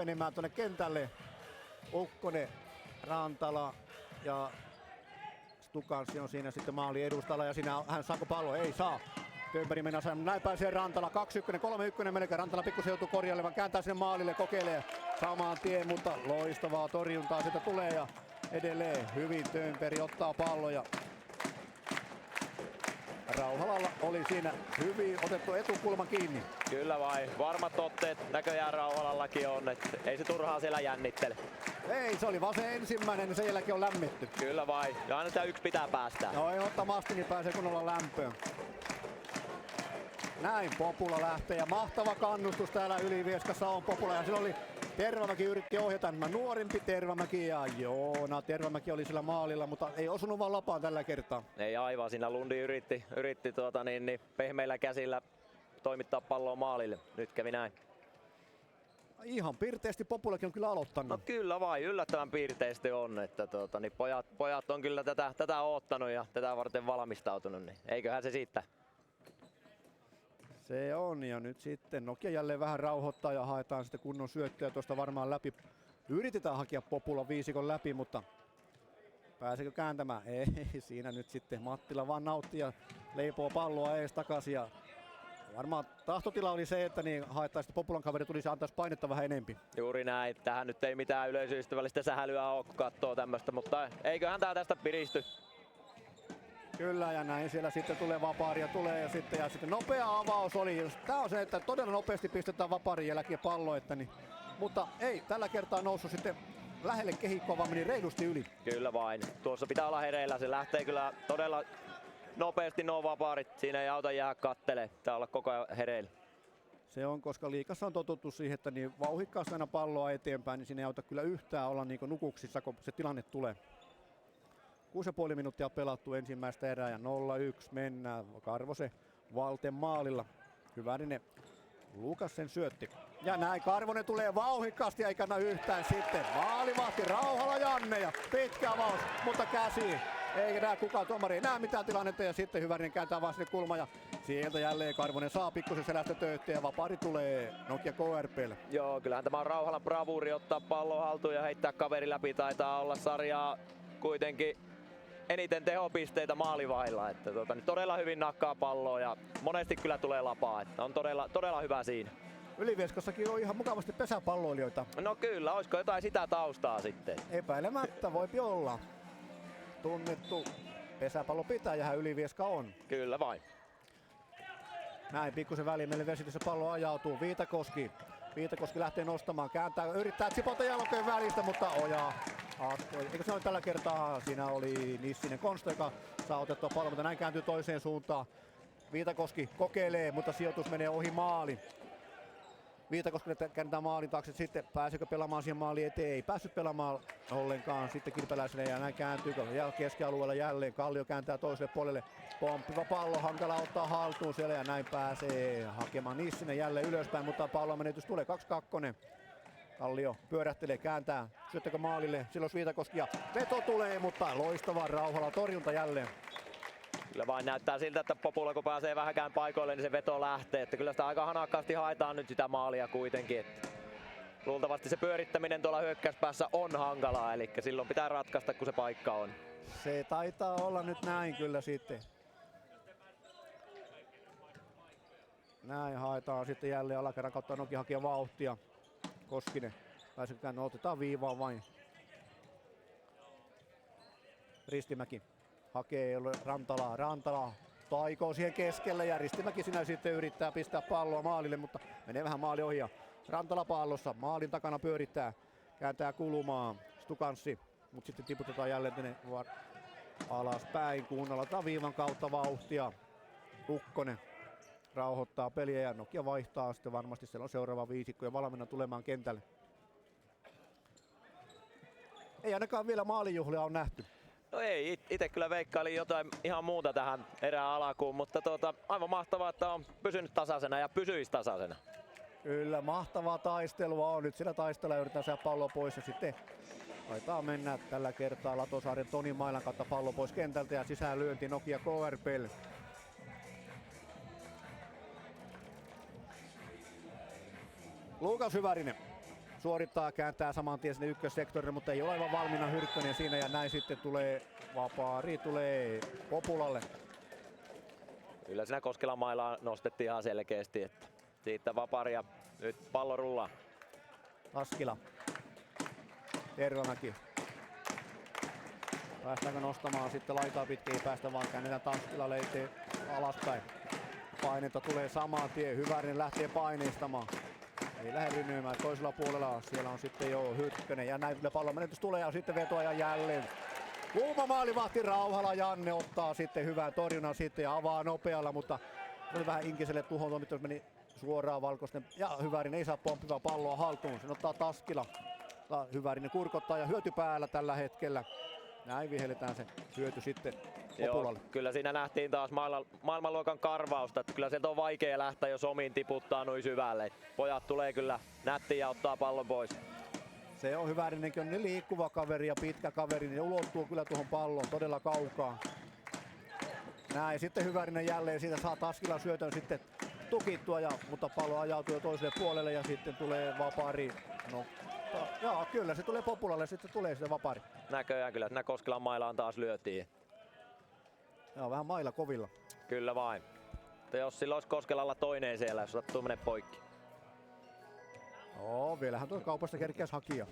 menemään tuonne kentälle. Ukkonen, Rantala ja Stukansi on siinä sitten maali edustalla ja siinä hän saako pallo? Ei saa. Tönberg mennä saamaan. Näin pääsee Rantala. 2-1, 3-1 melkein. Rantala pikkusen joutuu korjailemaan. Kääntää sinne maalille. Kokeilee samaan tien, mutta loistavaa torjuntaa sitä tulee ja edelleen hyvin Tönberg ottaa palloja. Rauhalalla oli siinä hyvin otettu etukulma kiinni. Kyllä vai. Varmat otteet näköjään Rauhalallakin on, että ei se turhaa siellä jännittele. Ei, se oli vaan se ensimmäinen, niin sen jälkeen on lämmitty. Kyllä vai. Ja aina tämä yksi pitää päästää. No ehdottomasti niin pääsee kunnolla lämpöön. Näin Popula lähtee ja mahtava kannustus täällä Ylivieskassa on Popula ja silloin oli Tervamäki yritti ohjata nämä nuorimpi Tervamäki ja Joona Tervamäki oli sillä maalilla, mutta ei osunut vaan lapaan tällä kertaa. Ei aivan, siinä Lundi yritti pehmeillä käsillä toimittaa palloa maalille. Nyt kävi näin. Ihan pirteästi Populakin on kyllä aloittanut. No kyllä vai, yllättävän piirteisesti on, että pojat on kyllä tätä oottanut ja tätä varten valmistautunut, niin eiköhän se siitä. Se on ja nyt sitten Nokia jälleen vähän rauhoittaa ja haetaan sitten kunnon syöttöä tuosta varmaan läpi. Yritetään hakea Popula viisikon läpi, mutta pääsekö kääntämään? Ei, siinä nyt sitten Mattila vaan nautti ja leipoo palloa ees takaisin. Ja varmaan tahtotila oli se, että niin haetaan sitten Populan kaveri tulisi antaisi painetta vähän enempi. Juuri näin, tähän nyt ei mitään yleisöystävällistä sähälyä ole, kun katsoo tämmöistä, mutta eiköhän tää tästä piristy. Kyllä ja näin siellä sitten tulee vapaaria ja sitten nopea avaus oli. Tää on se, että todella nopeasti pistetään vapaarin jälkeen pallo, että niin, mutta ei tällä kertaa noussut sitten lähelle kehikkoa, vaan meni reilusti yli. Kyllä vain. Tuossa pitää olla hereillä. Se lähtee kyllä todella nopeasti nuo vapaarit. Siinä ei auta jää kattele. Pitää olla koko ajan hereillä. Se on, koska liigassa on totuttu siihen, että niin vauhikkaasti aina palloa eteenpäin, niin siinä ei auta kyllä yhtään olla niin nukuksissa, kun se tilanne tulee. 6,5 minuuttia pelattu ensimmäistä erää ja 0-1 mennään. Karvosen Valten maalilla. Hyvärinen Lukas sen syötti. Ja näin Karvonen tulee vauhikkaasti eikä anna yhtään sitten. Maalivahti Rauhala Janne ja pitkä avaus, mutta käsi. Eikä näe kukaan tuomari, ei näe mitään tilannetta ja sitten Hyvärinen kääntää vaan sinne kulma ja sieltä jälleen Karvonen saa pikkusen selästä töyttiä ja vapaari tulee Nokia KRP:lle. Joo, kyllähän tämä on Rauhalan bravuuri ottaa pallon haltuun ja heittää kaveri läpi. Taitaa olla sarjaa kuitenkin eniten tehopisteitä maalivahilla, että niin todella hyvin nakkaa palloa ja monesti kyllä tulee lapaa, että on todella hyvä siinä. Ylivieskassakin on ihan mukavasti pesäpalloilijoita. No kyllä, olisiko jotain sitä taustaa sitten? Epäilemättä voipi olla. Tunnettu pesäpallopitäjähän Ylivieska on. Kyllä vain. Näin pikkusen väliin meille vesitys pallo ajautuu. Viitakoski lähtee nostamaan, kääntää, yrittää tsipota jalkojen välistä, mutta Oja. Eikö se ole tällä kertaa? Siinä oli Nissinen Konsta, joka saa otettua pallon, mutta näin kääntyy toiseen suuntaan. Viitakoski kokeilee, mutta sijoitus menee ohi maali. Viitakoski kääntää maalin taakse, sitten pääseekö pelaamaan siihen maaliin eteen? Ei päässyt pelaamaan ollenkaan sitten Kilpeläiselle ja näin kääntyy keskialueella jälleen. Kallio kääntää toiselle puolelle. Pomppiva pallo, hankala ottaa haltuun siellä ja näin pääsee hakemaan Nissinen jälleen ylöspäin, mutta pallon menetys tulee 2-2. Kallio pyörähtelee, kääntää, syöttäkö maalille, silloin Viitakoski ja veto tulee, mutta loistava Rauhala torjunta jälleen. Kyllä vain näyttää siltä, että Popula kun pääsee vähänkään paikoille, niin se veto lähtee. Että kyllä sitä aika hanakkaasti haetaan nyt sitä maalia kuitenkin. Että luultavasti se pyörittäminen tuolla hyökkäyspäässä on hankalaa, eli silloin pitää ratkaista, kun se paikka on. Se taitaa olla nyt näin kyllä sitten. Näin haetaan sitten jälleen alakerran kautta Nokia hakee vauhtia. Koskinen. Pääsekään, no otetaan viivaan vain. Ristimäki hakee Rantala taikoo siihen keskelle ja Ristimäki sinä sitten yrittää pistää palloa maalille, mutta menee vähän maali ohi ja Rantala pallossa, maalin takana pyörittää, kääntää kulmaa, Stukanssi, mutta sitten tiputetaan jälleen tänne alaspäin, kuunnellaan viivan kautta vauhtia. Ukkonen rauhoittaa peliä ja Nokia vaihtaa sitten varmasti, siellä on seuraava viisikko ja valmiina tulemaan kentälle. Ei ainakaan vielä maalijuhlia on nähty. No ei, itse kyllä veikkailin jotain ihan muuta tähän erään alkuun, mutta aivan mahtavaa, että on pysynyt tasaisena ja pysyisi tasaisena. Kyllä, mahtavaa taistelua on. Nyt siellä taistellaan ja yritetään saada pallo pois ja sitten taitaa mennä tällä kertaa Latosaaren Toni Mailan kautta pallo pois kentältä ja sisään lyönti Nokia KRP:lle. Lukas Hyvärinen suorittaa, kääntää saman tien sinne ykkössektorille, mutta ei ole aivan valmiina Hyrkkönen siinä ja näin sitten tulee vapaari, tulee Populalle. Kyllä siinä Koskelan mailaa nostettiin ihan selkeästi, että siitä vapaari ja nyt pallo rullaa. Taskila. Tervamäki. Päästäänkö nostamaan sitten laitaa pitkin, ei päästä vaan käännetään Taskilalle eteen alaspäin. Painetta tulee saman tien, Hyvärinen lähtee paineistamaan. Ei lähde rynnyymään toisella puolella, siellä on sitten jo Hyrkkönen ja näin kyllä pallon menetys tulee ja sitten vetoa ja jälleen. Kuuma maalivahti Rauhala, Janne ottaa sitten hyvän torjunnan sitten ja avaa nopealla, mutta oli vähän Inkiselle tuhoon, mitä meni suoraan Valkoisten ja Hyvärinen ei saa pomppivaa palloa haltuun, sen ottaa Taskila. Hyvärinen kurkottaa ja hyöty päällä tällä hetkellä. Näin vihelletään se hyöty sitten Populalle. Joo, kyllä siinä nähtiin taas maailmanluokan karvausta, että kyllä sieltä on vaikea lähteä, jos omiin tiputtaa noin syvälle. Pojat tulee kyllä nättiin ja ottaa pallon pois. Se on Hyvärinenkin, on niin liikkuva kaveri ja pitkä kaveri, niin ulottuu kyllä tuohon palloon todella kaukaa. Näin, sitten Hyvärinen jälleen siitä saa Taskila syötön sitten tukittua, mutta pallo ajautuu jo toiselle puolelle ja sitten tulee vapaari. No, joo, kyllä se tulee Populalle, sitten tulee sitä vapaari. Näköjään kyllä, että Koskelan mailaan taas lyötiin. Joo, vähän mailla kovilla. Kyllä vain. Mutta jos sillä olisi Koskelalla toinen siellä, jos sattuu menee poikki. Joo, vielähän tuo kaupasta kerkeäisi hakija.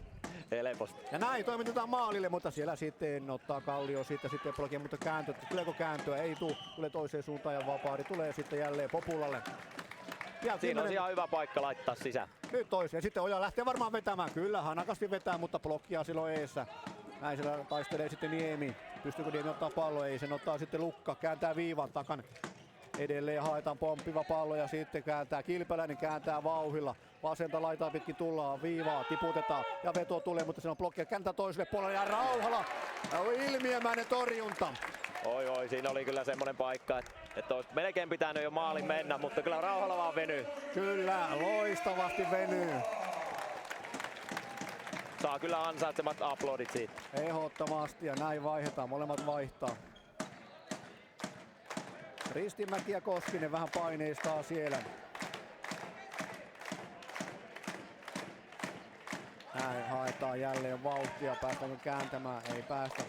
Helposti. Ja näin toimitetaan maalille, mutta siellä sitten ottaa Kallio siitä sitten blogia, mutta kääntö, tuleeko kääntöä? Ei tule, tulee toiseen suuntaan ja vapaari tulee sitten jälleen Populalle. Ja siinä on ihan hyvä paikka laittaa sisään. Nyt toiseen, sitten Oja lähtee varmaan vetämään, kyllä hanakasti vetää, mutta blokkia silloin eessä. Näin siellä taistelee sitten Niemi. Pystyykö Niemi ottaa pallo? Ei, sen ottaa sitten Lukka, kääntää viivan takan. Edelleen haetaan pomppiva pallo ja sitten kääntää Kilpeläinen, kääntää vauhilla. Vasenta laitaa pitkin tullaan, viivaa, tiputetaan ja veto tulee, mutta siinä on blokkia. Kääntää toiselle puolelle ja Rauhala. Ilmiömäinen torjunta. Oi, siinä oli kyllä semmoinen paikka, että olisi melkein pitänyt jo maalin mennä, mutta kyllä Rauhala vaan venyy. Kyllä, loistavasti venyy. Saa kyllä ansaitsemat aplodit siitä. Ehdottomasti ja näin vaihdetaan, molemmat vaihtaa. Ristimäki ja Koskinen vähän paineistaa siellä. Näin haetaan jälleen vauhtia, päästäänkö kääntämään? Ei päästä.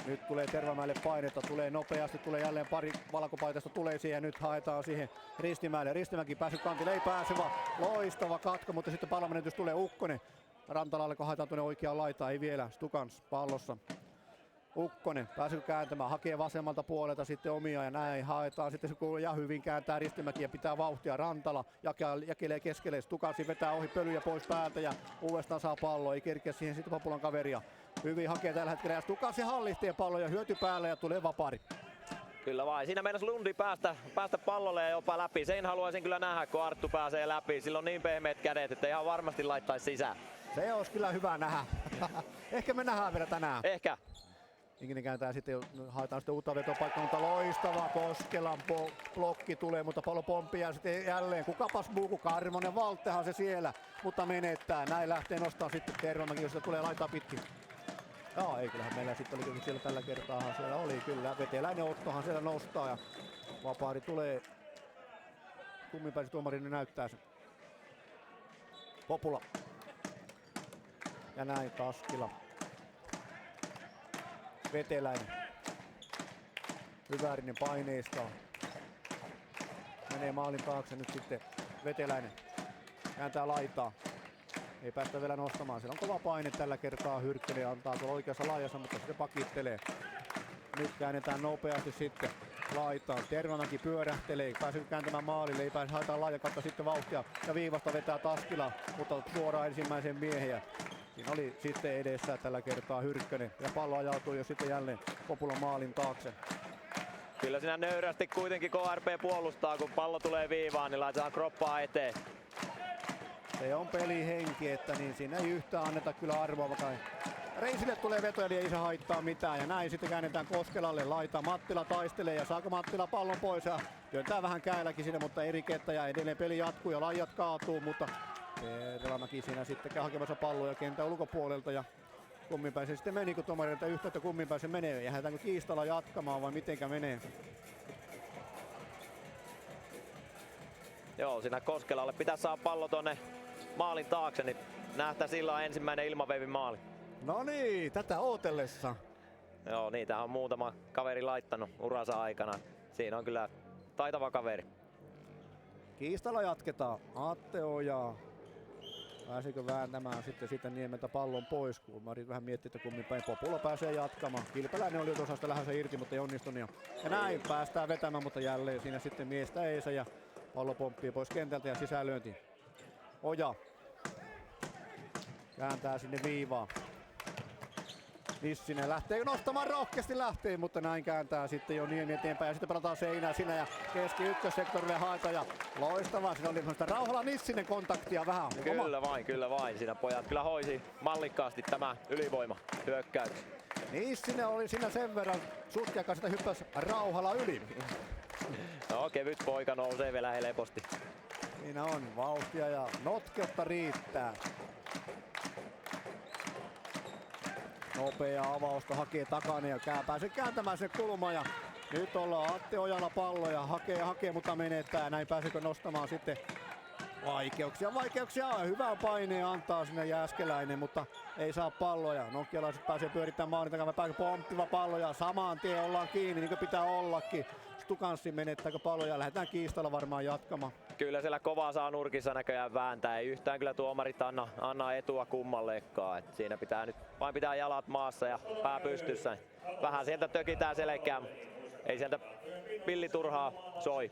Nyt tulee Tervamäelle painetta, tulee nopeasti, tulee jälleen pari valkopaitaista tulee siihen, nyt haetaan siihen Ristimäelle. Ristimäki päässyt kantille, ei pääse vaan loistava katko, mutta sitten pallonmenetys tulee Ukkonen. Rantalalle kun haetaan tuonne oikeaan laitaan, ei vielä, Stukans pallossa. Ukkonen pääsee kääntämään, hakee vasemmalta puolelta sitten omia ja näin haetaan. Sitten se kuuluu ja hyvin kääntää Ristimäki ja pitää vauhtia. Rantala jakelee keskelle, Stukansi vetää ohi pölyjä pois päältä ja uudestaan saa pallo. Ei kerkeä siihen sitten Populan kaveria. Hyvin hakee tällä hetkellä ja Stukansi hallitsee pallo ja hyöty päälle ja tulee vapaari. Kyllä vain. Siinä meinasi Lundi päästä pallolle ja jopa läpi. Sen haluaisin kyllä nähdä, kun Arttu pääsee läpi. Sillä on niin pehmeät kädet, että ihan varmasti laittaisi sisään. Se olisi kyllä hyvä nähdä. Ehkä me nähdään vielä tänään. Ehkä. Inkinen kääntää sitten, haetaan sitten uutta vetopaikkaa, mutta loistava Koskelan blokki tulee, mutta pallo pomppii ja sitten jälleen kukapas muu kuin Karmonen, Valttehan se siellä, mutta menettää. Näin lähtee nostaa sitten Tervamäki, jos se tulee laitaa pitkin. Joo, ei kyllähän meillä sitten oli siellä tällä kertaa, siellä oli kyllä, Veteläinen Ottohan siellä nostaa ja vapaari tulee. Kumminpäin tuomari niin näyttää sen. Popula. Ja näin Taskila. Veteläinen. Hyvärinen paineistaa. Menee maalin taakse nyt sitten Veteläinen. Kääntää laitaa. Ei päästä vielä nostamaan. Siellä on kova paine tällä kertaa. Hyrkkönen antaa tuolla oikeassa laajassa, mutta sitten pakittelee. Nyt käännetään nopeasti sitten laitaan. Tervamäki pyörähtelee. Pääsee kääntämään maalille. Ei pääse haetaan laajan kautta sitten vauhtia. Ja viivasta vetää Taskila, mutta suoraan ensimmäisen miehen. Siinä oli sitten edessä tällä kertaa Hyrkkönen ja pallo ajautuu jo sitten jälleen Populan maalin taakse. Kyllä siinä nöyrästi kuitenkin KRP puolustaa, kun pallo tulee viivaan, niin laitetaan kroppaa eteen. Se on pelihenki, että niin siinä ei yhtään anneta kyllä arvoa, vaikka Reisille tulee vetoja, niin ei se haittaa mitään. Ja näin sitten käännetään Koskelalle, laita Mattila taistelee ja saako Mattila pallon pois ja työntää vähän käälläkin sinne, mutta eri kettä ja edelleen peli jatkuu ja lajat kaatuu, mutta Tervamäki siinä sitten hakemassa palloja kentän ulkopuolelta ja kumminpäin se sitten meni, kun tuomarilta yhtä, että kumminpäin se menee. Jähdetäänkö kiistalla jatkamaan vai mitenkä menee? Joo, siinä Koskelalle pitää saada pallo tonne maalin taakse, niin nähtää silloin ensimmäinen ilmaveivin maali. No niin, tätä ootellessa. Joo, niitä on muutama kaveri laittanut uransa aikana. Siinä on kyllä taitava kaveri. Kiistalla jatketaan. Atte Oja. Pääsikö vääntämään sitten siitä Niemeltä pallon pois, kun Mari vähän miettii, että kummin päin Popula pääsee jatkamaan. Kilpeläinen oli tuossa sitä lähdössä irti, mutta ei onnistunut. Ja näin päästään vetämään, mutta jälleen siinä sitten miestä eisä ja pallo pomppii pois kentältä ja sisäänlyönti. Oja kääntää sinne viivaan. Nissinen lähtee nostamaan, rohkeasti lähtee, mutta näin kääntää sitten jo Niemi eteenpäin ja sitten pelataan seinää sinä ja keski ykkössektorille haetaan ja loistavaa. Siinä oli semmoista Rauhala Nissinen kontaktia vähän. Kyllä vain. Siinä pojat kyllä hoisi mallikkaasti tämä ylivoima hyökkäys. Nissinen oli siinä sen verran sutkiakaan, sitä hyppäsi Rauhala yli. No kevyt poika nousee vielä helposti. Siinä on vauhtia ja notkeutta riittää. Nopea avausta hakee takana ja pääsee kääntämään sen kulman ja nyt ollaan Atte Ojala pallo ja hakee, mutta menettää. Näin pääsekö nostamaan sitten vaikeuksia. Hyvää paineen antaa sinne Jääskeläinen, mutta ei saa palloja. Nokialaiset pääsee pyörittämään maalin takana, pääsee pomppiva pallo ja samaan tien ollaan kiinni, niin kuin pitää ollakin. Stukanssi menettääkö palloja, lähdetään kiistalla varmaan jatkamaan. Kyllä siellä kovaa saa nurkissa näköjään vääntää, ei yhtään kyllä tuomarit anna etua kummallekaan. Et siinä pitää nyt vain pitää jalat maassa ja pää pystyssä. Vähän sieltä tökitään selkään, ei sieltä pilli turhaa soi.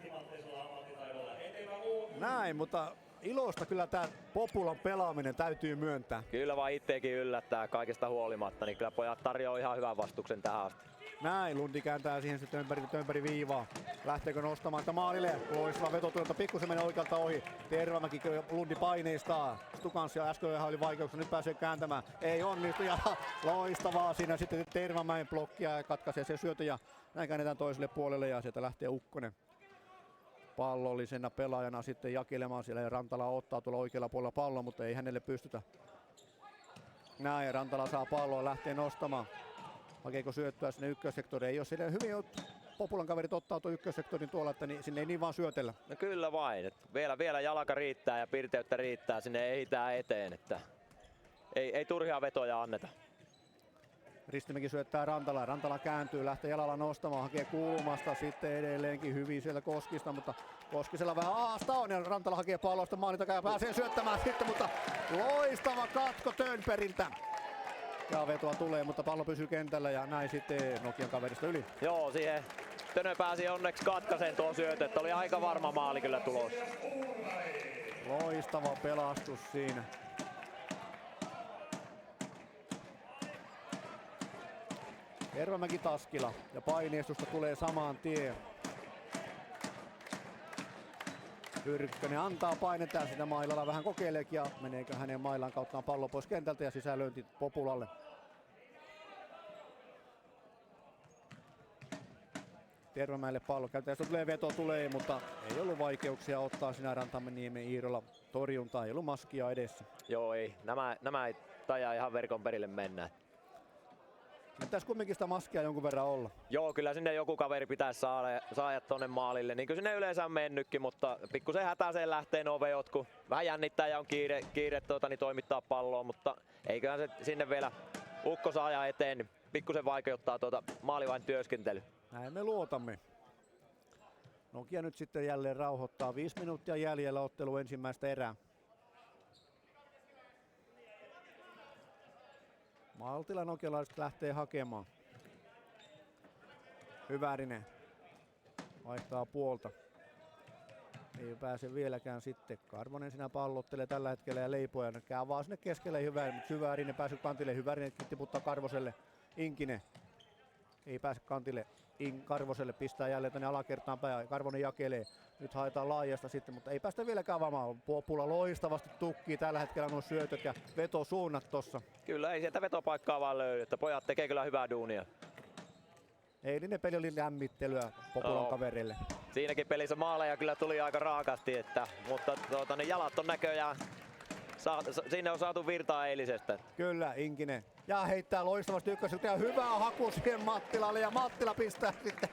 Näin, mutta ilosta kyllä tää Populan pelaaminen täytyy myöntää. Kyllä vaan itteekin yllättää kaikesta huolimatta, niin kyllä pojat tarjoaa ihan hyvän vastuksen tähän asti. Näin, Lundi kääntää siihen sitten ympäri viivaa. Lähteekö nostamaan tätä maalille? Loistava vetotuolta, pikkusen menee oikealta ohi. Tervamäki Lundi paineistaa. Stukanssi äsken oli vaikeuksia, nyt pääsee kääntämään. Ei onnistu ja loistavaa siinä sitten Tervamäen blokkia ja katkaisee se syötö ja näin käännetään toiselle puolelle ja sieltä lähtee Ukkonen pallollisena pelaajana sitten jakelemaan siellä ja Rantala ottaa tuolla oikealla puolella pallon, mutta ei hänelle pystytä. Näin, Rantala saa palloa, lähtee nostamaan. Hakeeko syöttöä sinne ykkössektoriin? Ei ole siellä hyvin Populan kaverit ottaa tuon ykkössektorin tuolla, että sinne ei niin vaan syötellä. No kyllä vain. Vielä jalka riittää ja pirteyttä riittää. Sinne ehitään eteen. Että ei turhia vetoja anneta. Ristimäki syöttää Rantala. Rantala kääntyy, lähtee jalalla nostamaan, hakee kulmasta. Sitten edelleenkin hyvin sieltä Koskista, mutta Koskisella vähän aasta on ja Rantala hakee pallosta maalin takaa ja pääsee syöttämään sitten, mutta loistava katko Tönperiltä. Ja vetoa tulee, mutta pallo pysyy kentällä ja näin sitten Nokian kaverista yli. Joo, siihen Tönö pääsi onneksi katkaisen tuon syötön, että oli aika varma maali kyllä tulossa. Loistava pelastus siinä. Tervamäki Taskila ja paineistusta tulee samaan tien. Yrkkönen antaa painetta sitä mailalla vähän kokeileekin ja meneekö hänen mailan kauttaan pallo pois kentältä ja sisäänlyönti Populalle. Tervamäelle pallo. Käytännössä tulee veto, mutta ei ollut vaikeuksia ottaa sinä Rantaniemen Iirolla torjuntaa. Ei ollut maskia edessä. Joo, ei. Nämä ei tajaa ihan verkon perille mennä. Pitäisi kumminkin sitä maskia jonkun verran olla. Joo, kyllä sinne joku kaveri pitäisi saada tonne maalille. Niin kuin sinne yleensä on mennytkin, mutta pikkusen hätäiseen lähtee nuo veot, kun vähän jännittää ja on kiire toimittaa palloa, mutta eiköhän se sinne vielä ukko saa ajaa eteen, niin pikkusen vaikeuttaa maalivain työskentely. Näin me luotamme. Nokia nyt sitten jälleen rauhoittaa. 5 minuuttia jäljellä ottelu ensimmäistä erää. Maltila nokialaiset lähtee hakemaan. Hyvärinen vaihtaa puolta. Ei pääse vieläkään sitten. Karvonen siinä pallottelee tällä hetkellä ja Leipoja käy vaan sinne keskelle Hyvärinen pääsee kantille. Hyvärinen tiputtaa Karvoselle. Inkinen ei pääse kantille. Karvoselle pistää jälleen tänne alakertaan päin. Karvonen jakelee. Nyt haetaan laajasta sitten, mutta ei päästä vieläkään avaamaan. Popula loistavasti tukkii tällä hetkellä nuo syötöt ja vetosuunnat tossa. Kyllä ei sieltä vetopaikkaa vaan löydy, että pojat tekee kyllä hyvää duunia. Eilinen peli oli lämmittelyä Populan kaverille. Siinäkin pelissä maaleja kyllä tuli aika raakasti, mutta ne jalat on näköjään, sinne on saatu virtaa eilisestä. Kyllä, Inkinen. Ja heittää loistavasti ykköseltä ja hyvää haku siihen Mattilalle ja Mattila pistää sitten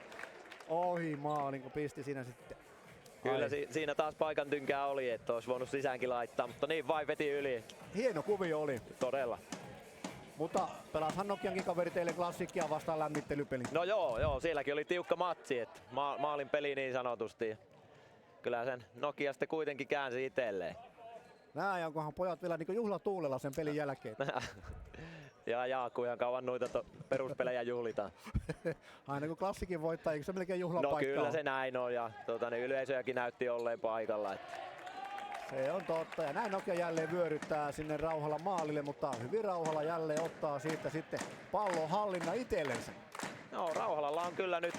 ohi maalin, kun pisti siinä sitten Kyllä siinä taas paikan tynkää oli, että olisi voinut sisäänkin laittaa, mutta niin vain veti yli. Hieno kuvio oli. Todella. Mutta pelashan Nokiankin kaveri teille klassikkia vastaan lämmittelypeli. No joo, sielläkin oli tiukka matsi, että maalin peli niin sanotusti. Kyllä sen Nokia sitten kuitenkin käänsi itselleen. Näin, onkohan pojat vielä niin juhlatuulella sen pelin jälkeen? Ja Jaakku ihan kauan noita peruspelejä juhlitaan. Aina kun klassikin voittaa, eikö se melkein juhlapaikka? No kyllä se näin on ja yleisöjäkin näytti olleen paikalla. Se on totta ja näin Nokia jälleen vyöryttää sinne Rauhala maalille, mutta hyvin Rauhala jälleen ottaa siitä sitten pallon hallinnan itsellensä. No Rauhalalla on kyllä nyt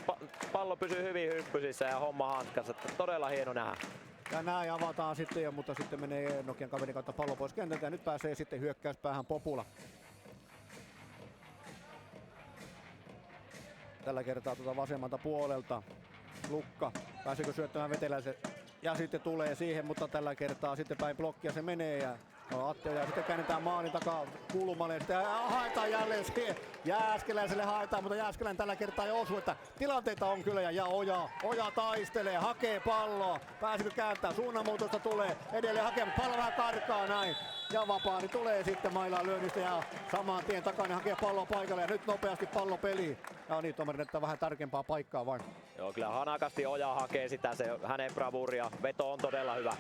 pallo pysyy hyvin hyppysissä ja homma hanskassa. Todella hieno nähdä. Ja näin avataan sitten, mutta sitten menee Nokian kaverin kautta pallo pois kentältä ja nyt pääsee sitten hyökkäyspäähän Popula. Tällä kertaa tuota vasemmalta puolelta Lukka. Pääseekö syöttämään Veteläisen? Ja sitten tulee siihen, mutta tällä kertaa sitten päin blokkia se menee ja Atte ja sitten käännetään maalin takaa kulmalle. Sitten haetaan jälleen siihen. Jääskeläiselle haetaan, mutta Jääskeläinen tällä kertaa ei osu, että tilanteita on kyllä ja Oja taistelee, hakee palloa. Pääsikö kääntää? Suunnanmuutosta tulee edelleen hakemaan. Pallo vähän karkaa näin. Ja Vapaani tulee sitten mailaan lyönnistä ja saman tien takana hakee palloa paikalle ja nyt nopeasti pallo peliin. Ja niin, tuomari näyttää vähän tarkempaa paikkaa vain. Joo, kyllä hanakasti Oja hakee sitä, se hänen bravuuria. Veto on todella hyvä.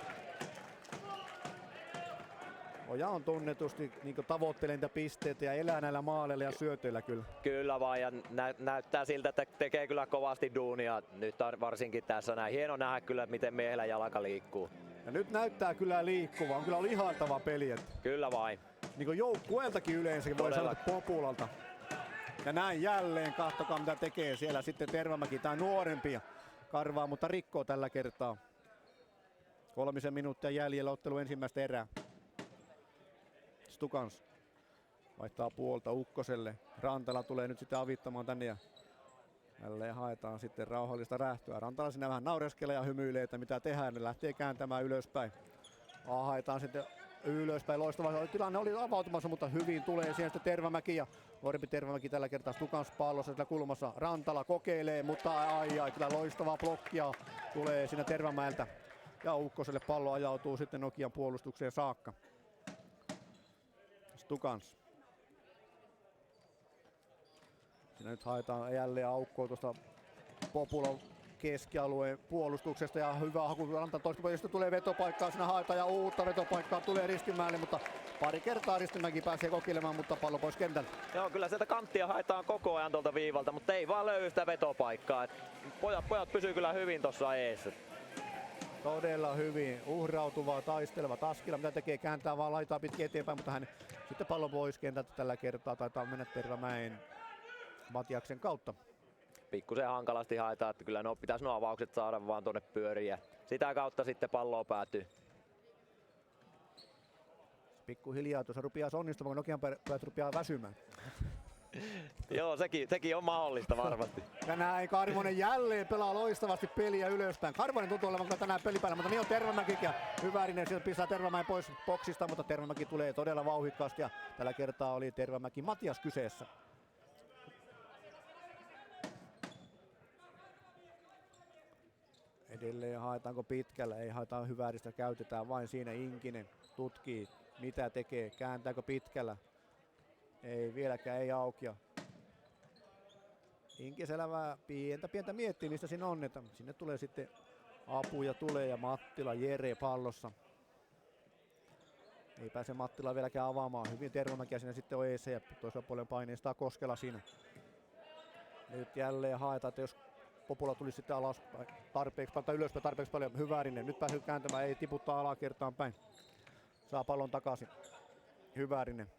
Oja on tunnetusti niin tavoittelee niitä pisteitä ja elää näillä maaleilla ja syötöillä kyllä. Kyllä vaan ja näyttää siltä, että tekee kyllä kovasti duunia nyt varsinkin tässä näin. Hieno nähdä kyllä, miten miehellä jalka liikkuu. Ja nyt näyttää kyllä liikkuvaa, on kyllä oli ihailtava peli. Että kyllä vain. niin kuin joukkueeltakin yleensäkin voi sanoa Populalta. Ja näin jälleen, katsokaa mitä tekee siellä sitten Tervamäki tai nuorempia karvaa, mutta rikkoo tällä kertaa. 3 minuuttia jäljellä ottelu ensimmäistä erää. Stukans vaihtaa puolta Ukkoselle. Rantala tulee nyt sitten avittamaan tänne ja jälleen haetaan sitten rauhallista rähtöä. Rantala sinä vähän naureskelee ja hymyilee, että mitä tehdään. Ne lähtee kääntämään ylöspäin. Haetaan sitten ylöspäin. Loistava tilanne oli avautumassa, mutta hyvin tulee siihen sitten Tervamäki. Ja nuorempi Tervamäki tällä kertaa Stukans pallossa sillä kulmassa. Rantala kokeilee, mutta ai kyllä loistavaa blokkia tulee siinä Tervamäeltä. Ja Ukkoselle pallo ajautuu sitten Nokian puolustukseen saakka. Stukans. Siinä nyt haetaan jälleen aukkoa tuosta Populan keskialueen puolustuksesta ja hyvä haku Rantan toista puolesta tulee vetopaikkaa, siinä haetaan ja uutta vetopaikkaa tulee Ristimäelle, mutta pari kertaa Ristimäki pääsee kokeilemaan, mutta pallo pois kentältä. Joo, kyllä sieltä kanttia haetaan koko ajan tuolta viivalta, mutta ei vaan löydy sitä vetopaikkaa. Pojat pysyy kyllä hyvin tuossa eessä. Todella hyvin uhrautuvaa, taisteleva Taskila, mitä tekee, kääntää vaan laitaa pitkin eteenpäin, mutta hän sitten pallo pois kentältä tällä kertaa, taitaa mennä Tervamäen Matiaksen kautta. Pikkusen hankalasti haetaan, että kyllä pitäisi nuo avaukset saada vaan tuonne pyöriin ja sitä kautta sitten palloa päätyy. Pikkuhiljaa tuossa rupeaa onnistumaan, kun Nokian päät rupeaa väsymään. Joo, sekin on mahdollista varmasti. Ja näin Karvonen jälleen pelaa loistavasti peliä ylöspäin. Karvonen tuntuu olevan tänään pelipäällä, mutta niin on Tervamäki ja Hyvärinen sieltä pistää Tervamäen pois boksista, mutta Tervamäki tulee todella vauhdikkaasti ja tällä kertaa oli Tervamäki Matias kyseessä. Edelleen haetaanko pitkällä, ei haetaan Hyväristä, käytetään vain siinä Inkinen, tutkii mitä tekee, kääntääkö pitkällä. Ei vieläkään, ei auki. Inkisellä vähän pientä miettimistä siinä on, että sinne tulee sitten apuja tulee ja Mattila, Jere pallossa. Ei pääse Mattila vieläkään avaamaan, hyvin Tervamäkiä siinä sitten on eessä ja toisella puolen paineistaa Koskela siinä. Nyt jälleen haetaan, että jos Popula tuli sitten alas tarpeeksi, tai ylöspäin tarpeeksi paljon Hyvärinen. Nyt pääsee kääntämään, ei tiputtaa alakertaan päin. Saa pallon takaisin. Hyvärinen.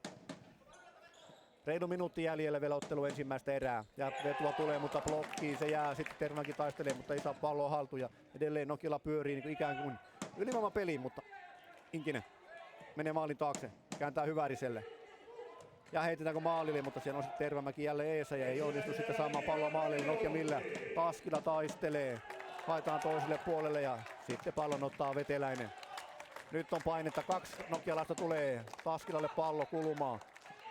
Reilu minuutti jäljellä vielä ottelu ensimmäistä erää. Ja vetua tulee, mutta blokkiin se jää. Sitten Tervamäki taistelee, mutta ei saa palloa haltuun. Ja edelleen Nokila pyörii niin kuin ikään kuin ylivoimapeliin, mutta Inkinen menee maalin taakse. Kääntää Hyväriselle. Ja heitetäänkö maalille, mutta siellä on sitten Tervamäki jälleen eessä ja ei onnistu sitten saamaan palloa maalille. Nokia millä Taskila taistelee. Haetaan toiselle puolelle ja sitten pallon ottaa Veteläinen. Nyt on painetta, 2 nokialaista tulee. Taskilalle pallo kulmaa.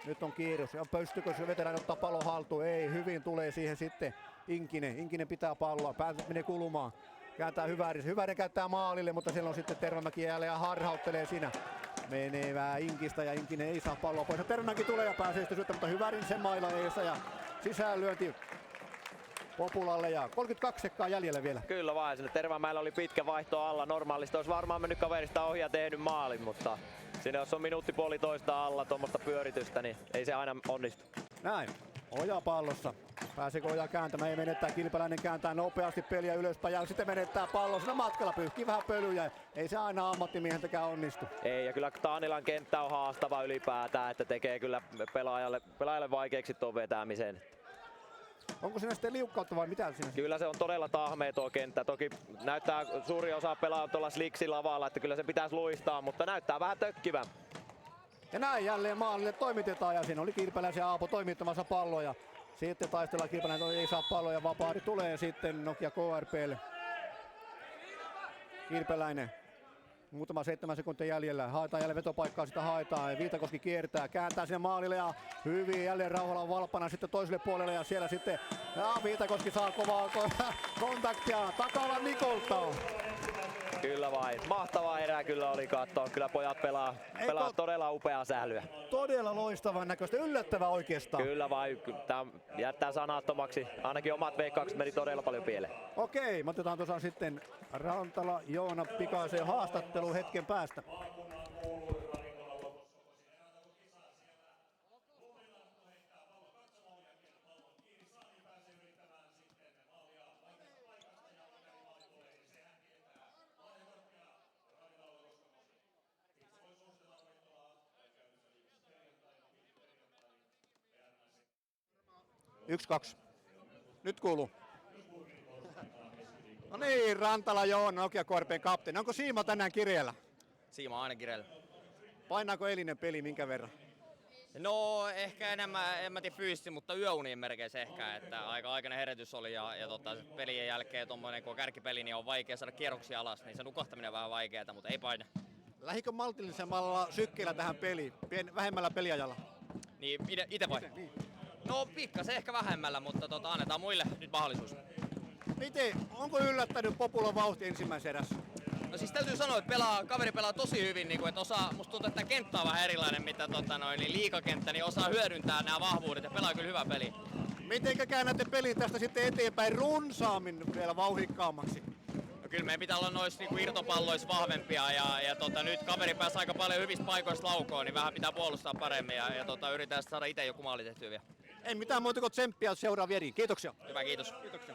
Nyt on kiirus. Ja pystykö se Veteläinen ottaa pallon haltuun? Ei, hyvin tulee siihen sitten Inkinen. Inkinen pitää palloa, päätös menee kulumaan. Kääntää Hyvärinen käyttää maalille, mutta siellä on sitten Tervamäki jälleen ja harhauttelee siinä. Menevää Inkistä ja Inkinen ei saa palloa pois. Tervamäki tulee ja pääsee sitten syöttämään, mutta Hyvärinen sen maila eessä ja sisäänlyönti Populalle ja 32 sekkaa jäljellä vielä. Kyllä vain, sinne Tervamäellä oli pitkä vaihto alla. Normaalisti olisi varmaan mennyt kaverista ohi ja tehnyt maalin, mutta siinä jos on minuutti puolitoista alla tuommoista pyöritystä, niin ei se aina onnistu. Näin. Oja pallossa. Pääseekö Oja kääntämään? Ei menettää. Kilpeläinen kääntää nopeasti peliä ylöspäin ja sitten menettää pallon. Siinä matkalla pyyhkii vähän pölyjä. Ei se aina ammattimiehentäkään onnistu. Ei, ja kyllä Taanilan kenttä on haastava ylipäätään, että tekee kyllä pelaajalle vaikeaksi tuon vetämisen. Onko siinä sitten liukkautta vai mitä siinä? Kyllä se on todella tahmea tuo kenttä. Toki näyttää suuri osa pelaa tuolla Sliksi-lavalla, että kyllä se pitäisi luistaa, mutta näyttää vähän tökkivän. Ja näin jälleen maalille toimitetaan ja siinä oli Kirpeläisen ja Aapo toimittamassa palloja. Sitten taistellaan Kirpeläinen, ei saa palloja, vapaari tulee sitten Nokia KRPlle. Kirpeläinen. Muutama 7 sekuntia jäljellä. Haetaan jälleen vetopaikkaa, sitä haetaan. Ja Viitakoski kiertää, kääntää sinne maalille ja hyvin jälleen Rauhala valppana sitten toiselle puolelle. Ja siellä sitten Viitakoski saa kovaa kontaktia takalla Nikolta. Kyllä vain. Mahtava erä kyllä oli katsoa. Kyllä pojat pelaa todella upeaa sählyä. Todella loistavan näköistä, yllättävää oikeastaan. Kyllä vain. Tämä jättää sanattomaksi. Ainakin omat veikkaukset meni todella paljon pieleen. Okei, me otetaan tuossa sitten Rantala Joona pikaiseen haastatteluun hetken päästä. Yksi, kaksi. Nyt kuuluu. No niin, Rantala Joona, Nokia KRP:n kapteeni. Onko Siima tänään kireellä? Siima on aina kireellä. Painaako eilinen peli minkä verran? No ehkä enemmän, en mä tiedä fyysisesti, mutta yöunien merkeissä ehkä, että aika aikainen herätys oli ja pelien jälkeen tommonen kun on kärkipeli, niin on vaikea saada kierroksia alas, niin se nukahtaminen on vähän vaikeaa, mutta ei paina. Lähikö maltillisemmalla sykkeellä tähän peliin, vähemmällä peliajalla? Niin ite vai? Niin. No pikkasen ehkä vähemmällä, mutta annetaan muille nyt mahdollisuus. Miten, onko yllättänyt Populan vauhti ensimmäisessä erässä? No siis täytyy sanoa, että kaveri pelaa tosi hyvin, niin kuin, että musta tuntuu, että tämä kenttä on vähän erilainen, mitä niin liigakenttä, niin osaa hyödyntää nämä vahvuudet ja pelaa kyllä hyvä peli. Mitenkä käännätte pelin tästä sitten eteenpäin runsaammin vielä vauhdikkaammaksi? No kyllä meidän pitää olla noissa niin irtopalloissa vahvempia ja nyt kaveri pääsi aika paljon hyvistä paikoista laukoon, niin vähän pitää puolustaa paremmin ja yritetään saada itse joku maali tehtyä vielä. Ei mitään muuta kuin tsemppiä seuraavia eriin. Kiitoksia. Hyvä, kiitos. Kiitoksia.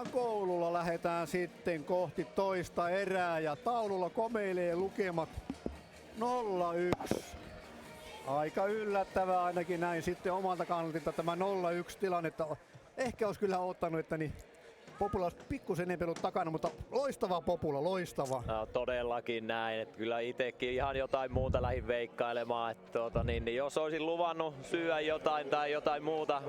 Rantalan koululla lähdetään sitten kohti toista erää ja taululla komeilee lukemat 0-1. Aika yllättävää ainakin näin sitten omalta kantilta tämä 0-1 tilanne. Ehkä olisi kyllä ottanut, että niin Popula olisi pikkusen enemmän ollut takana, mutta loistava Popula, loistava. No, todellakin näin, että kyllä itsekin ihan jotain muuta lähdin veikkailemaan, että jos olisin luvannut syödä jotain tai jotain muuta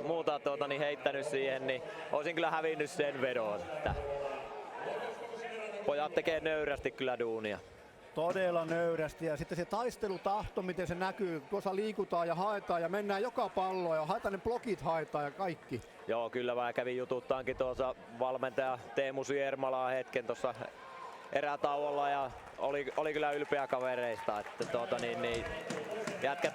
heittänyt siihen, niin olisin kyllä hävinnyt sen vedon. Että pojat tekee nöyrästi kyllä duunia. Todella nöyrästi ja sitten se taistelutahto, miten se näkyy, tuossa liikutaan ja haetaan ja mennään joka palloa ja haetaan ne blokit haetaan ja kaikki. Joo, kyllä mä kävin jututtaankin tuossa valmentaja Teemu Siermalaa hetken tuossa erätauolla ja oli kyllä ylpeä kavereista, että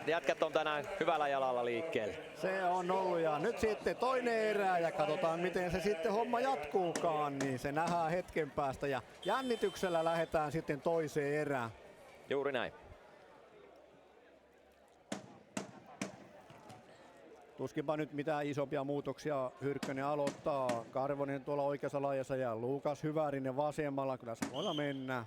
jätkät on tänään hyvällä jalalla liikkeelle. Se on ollut ja nyt sitten toinen erä ja katsotaan miten se sitten homma jatkuukaan, niin se nähdään hetken päästä ja jännityksellä lähdetään sitten toiseen erään. Juuri näin. Tuskinpa nyt mitään isompia muutoksia. Hyrkkönen aloittaa, Karvonen tuolla oikeassa laajassa ja Luukas Hyvärinen vasemmalla. Kyllä samalla mennään.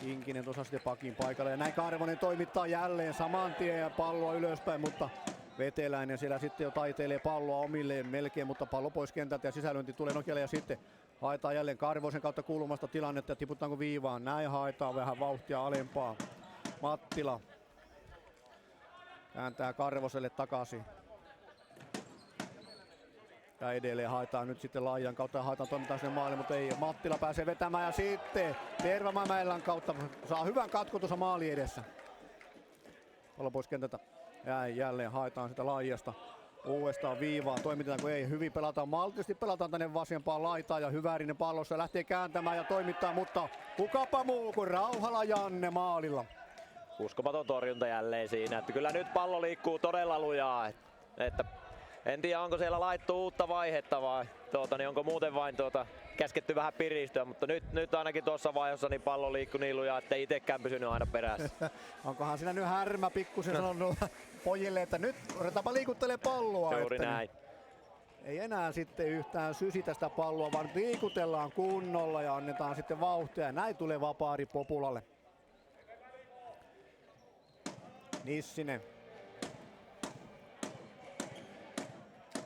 Inkinen tuossa sitten pakin paikalla ja näin Karvonen toimittaa jälleen saman tien ja palloa ylöspäin, mutta Veteläinen siellä sitten jo taiteilee palloa omilleen melkein, mutta pallo pois kentältä ja sisälyönti tulee Nokialle ja sitten haetaan jälleen Karvosen kautta kulmasta tilannetta ja tiputaanko viivaan. Näin haetaan vähän vauhtia alempaa. Mattila kääntää Karvoselle takaisin. Ja edelleen haetaan nyt sitten laajan kautta ja haetaan toimintaa sinne maalle, mutta ei. Mattila pääsee vetämään ja sitten Tervamäelän kautta saa hyvän katkon tuossa maali edessä. Pallo pois kentältä. Ja jälleen haetaan sitä laajasta. Uudestaan viivaa. Toimitetaanko ei? Hyvin pelataan. Maltisesti pelataan tänne vasempaan laitaan ja Hyvärinen pallossa lähtee kääntämään ja toimittaa, mutta kukapa muu kuin Rauhala Janne maalilla. Uskomaton torjunta jälleen siinä, että kyllä nyt pallo liikkuu todella lujaa. Että en tiedä onko siellä laittu uutta vaihetta vai onko muuten vain käsketty vähän piristyä, mutta nyt ainakin tuossa vaiheessa niin pallo liikkui niin lujaa, ettei itsekään pysynyt aina perässä. Onkohan siinä nyt Härmä pikkusen sanonut pojille, että nyt odotapa liikuttele palloa. Juuri että näin. Ei enää sitten yhtään sysitä sitä palloa, vaan liikutellaan kunnolla ja annetaan sitten vauhtia. Ja näin tulee vapaari Populalle. Nissinen.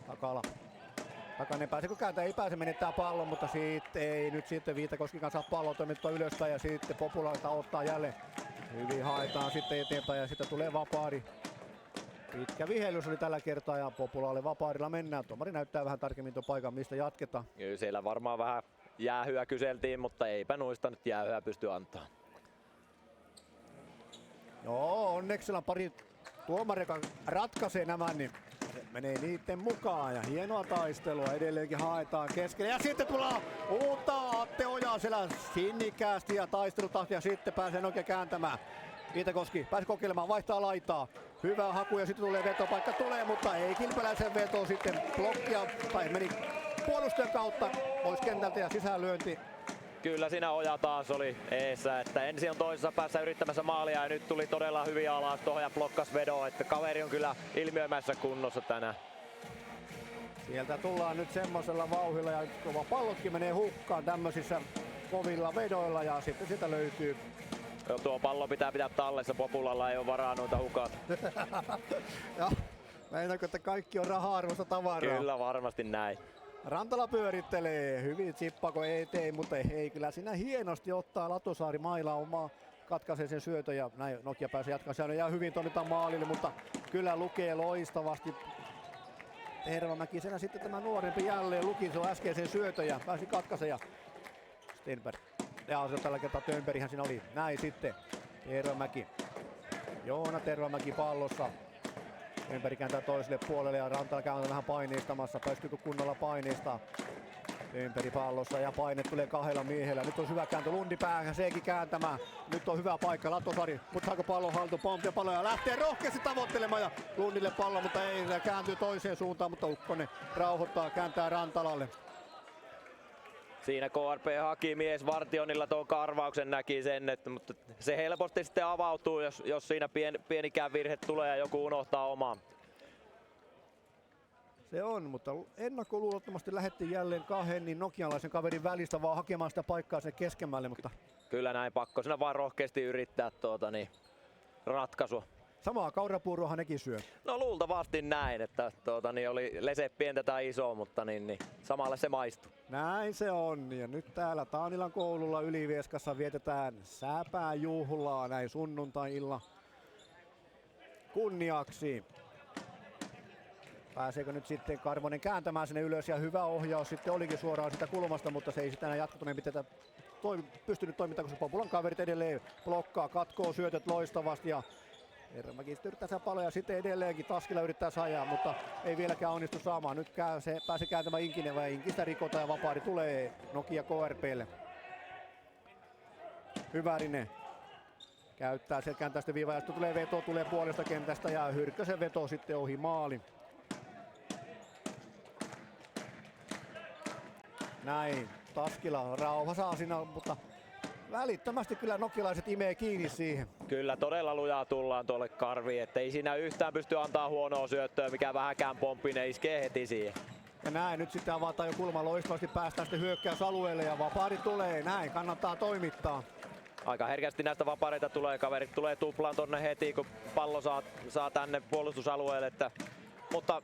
Takala. Takainen pääsee, kun kääntää ei pääse, menettää pallon, mutta sitten ei nyt sitten Viitakoski kanssa palloa toimittaa ylöspäin ja sitten Populaarista ottaa jälleen. Hyvin haetaan sitten eteenpäin ja sitten tulee vapaari. Pitkä vihellys oli tällä kertaa ja Populaalle vapaarilla mennään. Tuomari näyttää vähän tarkemmin tuon paikan, mistä jatketaan. Kyllä siellä varmaan vähän jäähyä kyseltiin, mutta eipä noista nyt jäähyä pysty antaa. Joo, onneksi on pari tuomari, joka ratkaisee nämä, niin se menee niiden mukaan ja hienoa taistelua edelleenkin haetaan keskelle. Ja sitten tullaan uutta Atte Ojaa siellä sinnikkäästi ja taistelutahti ja sitten pääsee Nokia kääntämään. Viitakoski pääsi kokeilemaan, vaihtaa laitaa. Hyvä haku ja sitten tulee vetopaikka, mutta ei Kilpeläisen veto sitten blokkia tai meni puolustajan kautta pois kentältä ja sisäänlyönti. Kyllä siinä Oja taas oli eessä, että ensin on toisessa päässä yrittämässä maalia ja nyt tuli todella hyvin alas tuohon ja blokkas vedon, että kaveri on kyllä ilmiömässä kunnossa tänään. Sieltä tullaan nyt semmoisella vauhilla ja kova pallotkin menee hukkaan tämmöisissä kovilla vedoilla ja sitten sieltä löytyy. Tuo pallo pitää tallessa, Populalla ei ole varaa noita hukata. Ja meinaanko, että kaikki on raha-arvoista tavaraa? Kyllä varmasti näin. Rantala pyörittelee, hyvin Tsippako ei, mutta ei kyllä siinä hienosti ottaa Latosaari mailaa omaa, katkaisee sen syötön ja näin Nokia pääsee jatkamaan. Ja hyvin toimitaan maalille, mutta kyllä lukee loistavasti. Tervamäki siellä sitten tämä nuorempi jälleen luki se äskeisen syötön ja pääsi katkaiseen ja Stenberg. Ja se tällä kertaa Tönberghän siinä oli. Näin sitten Tervamäki. Joona Tervamäki pallossa. Ympäri kääntää toiselle puolelle ja Rantala kääntää vähän paineistamassa. Päästyykö kunnolla paineistaa? Ympäri pallossa ja paine tulee kahdella miehellä. Nyt on hyvä kääntö Lundi päähän, sekin kääntämään. Nyt on hyvä paikka Latosari, mutta saako pallon haltu, pomppia palloa ja lähtee rohkeasti tavoittelemaan ja Lundille pallo, mutta ei, kääntyy toiseen suuntaan, mutta Ukkonen rauhoittaa, kääntää Rantalalle. Siinä KRP haki mies Vartionilla tuon karvauksen, näki sen, mutta se helposti sitten avautuu, jos siinä pienikään virhe tulee ja joku unohtaa omaa. Se on, mutta ennakkoluulottomasti lähdettiin jälleen kahden niin nokialaisen kaverin välistä vaan hakemaan sitä paikkaa sen keskemmälle, mutta Kyllä näin, pakko siinä vaan rohkeasti yrittää ratkaisua. samaa kaurapuuroahan nekin syö. No luultavasti näin, että oli lese pientä tai isoa, mutta samalle se maistuu. Näin se on, ja nyt täällä Taanilan koululla Ylivieskassa vietetään sääpääjuhlaa näin sunnuntai-illan kunniaksi. Pääseekö nyt sitten Karvonen kääntämään sinne ylös, ja hyvä ohjaus sitten olikin suoraan sitä kulmasta, mutta se ei sitä enää jatkotuneen pitää pystynyt toimintaan, koska Populan kaverit edelleen blokkaa, katkoo syötöt loistavasti, ja Herramäki yrittää saada paloja ja sitten edelleenkin Taskila yrittää sajaa, mutta ei vieläkään onnistu saamaan. Nyt pääsee kääntämään Inkinen, vai Inkistä rikotaan ja vapaari tulee Nokia KRPlle. Hyvärinen käyttää sieltä kääntää sitten viivaa ja sitten tulee veto, tulee puolesta kentästä ja Hyrkkösen veto sitten ohi maali. Näin, Taskila rauha saa siinä, mutta välittömästi kyllä nokilaiset imee kiinni siihen. Kyllä todella lujaa tullaan tuolle Karviin, ettei siinä yhtään pysty antaa huonoa syöttöä, mikä vähäkään pomppi, ne iskee heti siihen. Ja näin, nyt sitten avataan jo kulma loistavasti, päästään sitten hyökkäysalueelle ja vapaari tulee, näin kannattaa toimittaa. Aika herkästi näistä vapareita tulee, kaverit tulee tuplaan tonne heti, kun pallo saa tänne puolustusalueelle, mutta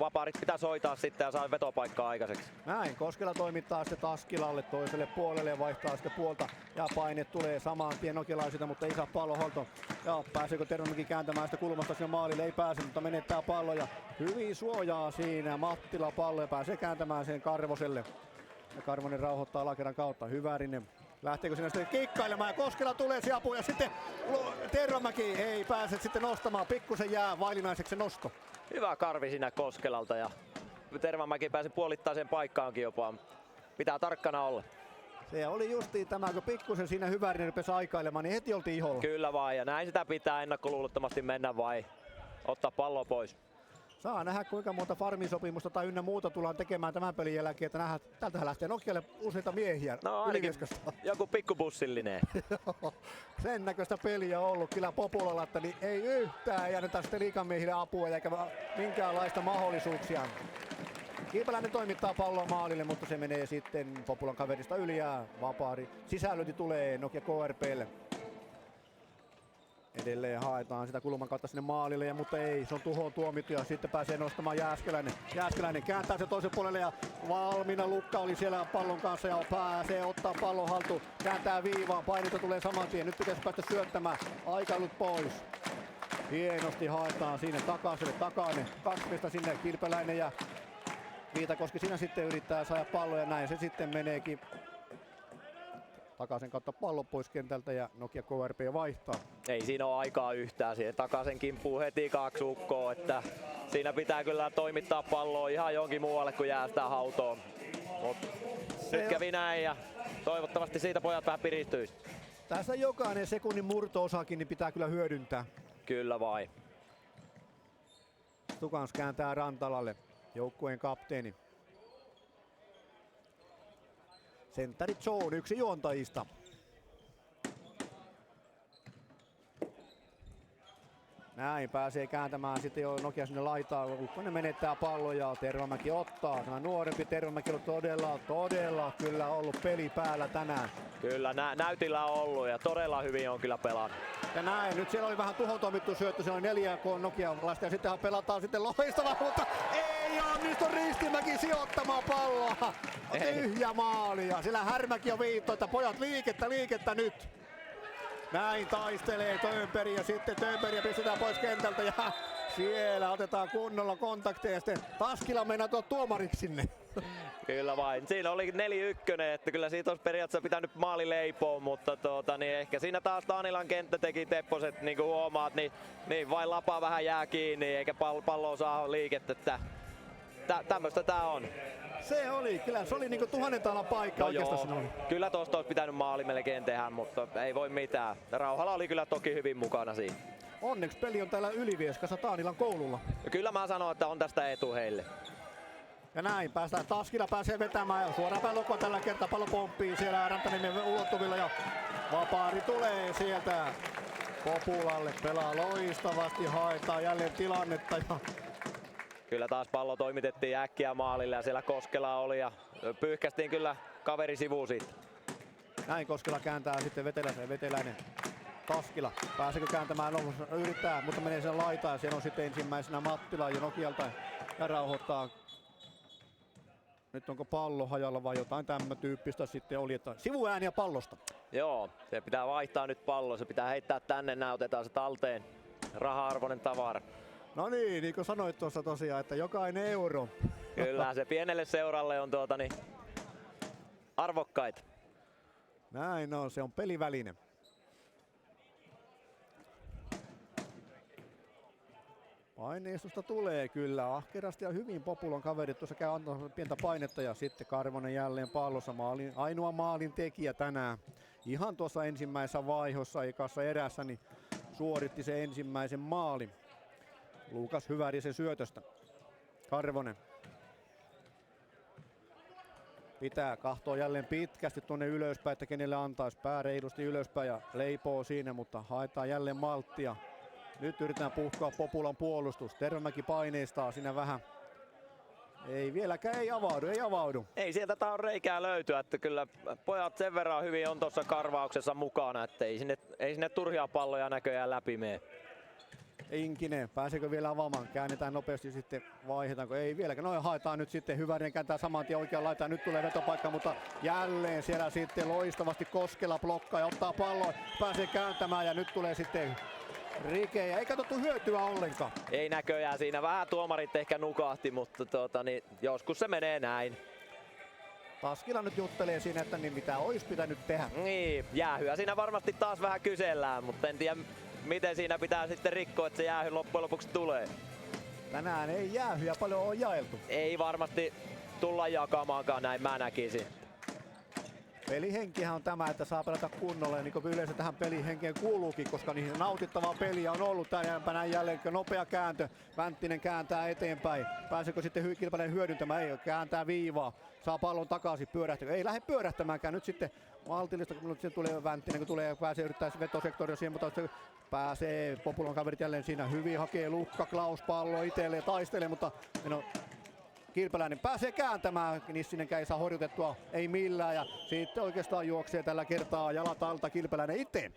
vapaarit pitää soitaa sitten ja saa vetopaikkaa aikaiseksi. Näin, Koskela toimittaa sitten Taskilalle toiselle puolelle ja vaihtaa sitten puolta. Ja paine tulee samaan tien nokilaisilta, mutta ei saa palloholto. Ja pääseekö Tervamäki kääntämään sitä kulmasta sinne maalille? Ei pääse, mutta menettää pallo ja hyvin suojaa siinä. Mattila pallo ja pääsee kääntämään sen Karvoselle. Ja Karvonen rauhoittaa alakerran kautta. Hyvärinen. Lähteekö sinne sitten kikkailemaan ja Koskela tulee se apu ja sitten Tervamäki ei pääse sitten nostamaan. Pikkusen jää vaillinaiseksi se nosto. Hyvä karvi siinä Koskelalta ja Tervamäki pääsi puolittaiseen paikkaankin jopa. Pitää tarkkana olla. Se oli justiin tämä, kun pikkusen siinä Hyvärinen rupesi aikailemaan, niin heti oltiin iholla. Kyllä vaan, ja näin sitä pitää ennakkoluulottomasti mennä vai ottaa pallo pois. Saa nähdä kuinka monta farmisopimusta tai ynnä muuta tullaan tekemään tämän pelin jälkeen, että nähdään, täältähän lähtee Nokialle useita miehiä. No ainakin joku pikkubussillinen. Sen näköistä peliä on ollut kyllä Populalla, että niin ei yhtään jäänyt sitten liigamiehille apua eikä minkäänlaista mahdollisuuksia. Kiipeläinen toimittaa palloa maalille, mutta se menee sitten Populan kaverista yli ja vapaari. Sisällönti tulee Nokia KRPlle. Edelleen haetaan sitä kulman kautta sinne maalille, mutta ei, se on tuhoon tuomittu ja sitten pääsee nostamaan Jääskeläinen. Jääskeläinen kääntää sen toisen puolelle ja valmiina Lukka oli siellä pallon kanssa ja pääsee ottaa pallon haltuun. Kääntää viivaan, painita tulee saman tien, nyt pitäisi päästä syöttämään, aikailut pois. Hienosti haetaan sinne takaiselle, takainen, 2 miestä sinne, Kilpeläinen ja Viitakoski siinä sitten yrittää saada palloa ja näin se sitten meneekin. Takaisin kautta pallo pois kentältä ja Nokia KRP vaihtaa. Ei siinä ole aikaa yhtään siihen. Takaisin kimppuu heti 2 ukkoa, että siinä pitää kyllä toimittaa palloa ihan jonkin muualle kuin jäästää hautoon. Nyt kävi näin ja toivottavasti siitä pojat vähän piristyisi. Tässä jokainen sekunnin murto-osakin niin pitää kyllä hyödyntää. Kyllä vai. Stukans kääntää Rantalalle, joukkueen kapteeni. Sentteri Zone, yksi juontajista. Näin pääsee kääntämään sitten jo Nokia sinne laitaan. Ukkonen menettää pallon ja Tervamäki ottaa. Tämä nuorempi Tervamäki on todella kyllä ollut peli päällä tänään. Kyllä näytillä on ollut ja todella hyvin on kyllä pelannut. Ja näin, nyt siellä oli vähän tuhon toimittu syöttö, siellä oli 4 Nokia-laista ja sittenhän pelataan sitten loistavaa, mutta ei onnistu Ristimäki sijoittamaan palloa. Tyhjä maali ja siellä Härmäki on viitto, että pojat liikettä nyt. Näin taistelee Tönperi ja sitten Tönperiä pistetään pois kentältä ja siellä otetaan kunnolla kontakteja ja sitten Taskila meinaa tuomariksi sinne. Kyllä vain. Siinä oli 4-1, että kyllä siitä olisi periaatteessa pitänyt maali leipoa, mutta niin ehkä siinä taas Taanilan kenttä teki tepposet, niin kuin huomaat, niin vain lapa vähän jää kiinni eikä palloa saa liikettä. Tämmöistä tää on. Se oli niinku 1000 taalan paikka oikeastaan oli. Kyllä tuosta olisi pitänyt maali melkein tehdä, mutta ei voi mitään. Rauhala oli kyllä toki hyvin mukana siinä. Onneksi peli on täällä Ylivieskassa Taanilan koululla. Ja kyllä mä sanon, että on tästä etu heille. Ja näin päästään, Taskila pääsee vetämään ja suoraan päin Lokua tällä kertaa pallo pomppii siellä Rantaniemen ulottuvilla ja vapaari tulee sieltä Populalle, pelaa loistavasti, haetaan jälleen tilannetta ja Kyllä taas pallo toimitettiin äkkiä maalille ja siellä Koskela oli ja pyyhkästiin kyllä kaveri sivuun siitä. Näin Koskela kääntää sitten Veteläinen. Taskila. Pääseekö kääntämään? No, yrittää, mutta menee sen laitaan ja siellä on sitten ensimmäisenä Mattila ja Nokialta ja rauhoittaa. Nyt onko pallo hajalla vai jotain tämän tyyppistä sitten oli, että sivuääniä pallosta. Joo, se pitää vaihtaa nyt pallo, se pitää heittää tänne, nää otetaan se talteen. Raha-arvoinen tavara. No niin kuin sanoit tuossa tosiaan, että jokainen euro. Kyllä, se pienelle seuralle on arvokkaita. Näin on, se on peliväline. Paineistusta tulee kyllä ahkerasti ja hyvin Populon kaverit tuossa käy antaa pientä painetta ja sitten Karvonen jälleen pallossa ainoa maalin tekijä tänään. Ihan tuossa ensimmäisessä vaiheessa ekassa erässä niin suoritti se ensimmäisen maalin. Luukas Hyvärisen syötöstä. Karvonen. Pitää kahtoa jälleen pitkästi tuonne ylöspäin, että kenelle antaisi pää reilusti ylöspäin ja leipoo siinä, mutta haetaan jälleen malttia. Nyt yritetään puhkaa Populan puolustus. Tervemäki paineistaa siinä vähän. Ei vieläkään, ei avaudu. Ei sieltä taas reikää löytyä, että kyllä pojat sen verran hyvin on tuossa karvauksessa mukana, että ei sinne turhia palloja näköjään läpi mene. Inkinen, pääseekö vielä avaamaan? Käännetään nopeasti sitten, vaihdetaanko? Ei vieläkään. Noin haetaan nyt sitten. Hyvärinen kääntää saman tien oikean laitaan. Nyt tulee vetopaikka, mutta jälleen siellä sitten loistavasti Koskela blokkaa ja ottaa pallon. Pääsee kääntämään ja nyt tulee sitten Rike ja ei katsottu hyötyä ollenkaan. Ei näköjään siinä. Vähän tuomarit ehkä nukahti, mutta joskus se menee näin. Taskila nyt juttelee siinä, että niin mitä olisi pitänyt tehdä. Niin, jäähyä siinä varmasti taas vähän kysellään, mutta en tiedä miten siinä pitää sitten rikkoa, että se jäähy loppujen lopuksi tulee. Tänään ei jäähyä paljon ole jaeltu. Ei varmasti tulla jakamaankaan, näin mä näkisin. Pelihenkihän on tämä, että saa pelata kunnolla ja niin kuin yleensä tähän pelihenkeen kuuluukin, koska niin nautittavaa peliä on ollut tänään jälleen nopea kääntö. Vänttinen kääntää eteenpäin. Pääseekö sitten Kilpäinen hyödyntämään? Ei, kääntää viivaa. Saa pallon takaisin pyörähtämään. Ei lähde pyörähtämäänkään. Nyt sitten maltillista, kun nyt tulee Vänttinen, kun pääsee yrittää vetosektoria siihen, mutta se pääsee Populon kaverit jälleen siinä. Hyvin hakee Lukka Klaus pallo itselleen taistelee, mutta Kilpeläinen pääsee kääntämään, Nissinenkään ei saa horjutettua, ei millään ja sitten oikeastaan juoksee tällä kertaa jalat alta Kilpeläinen itse.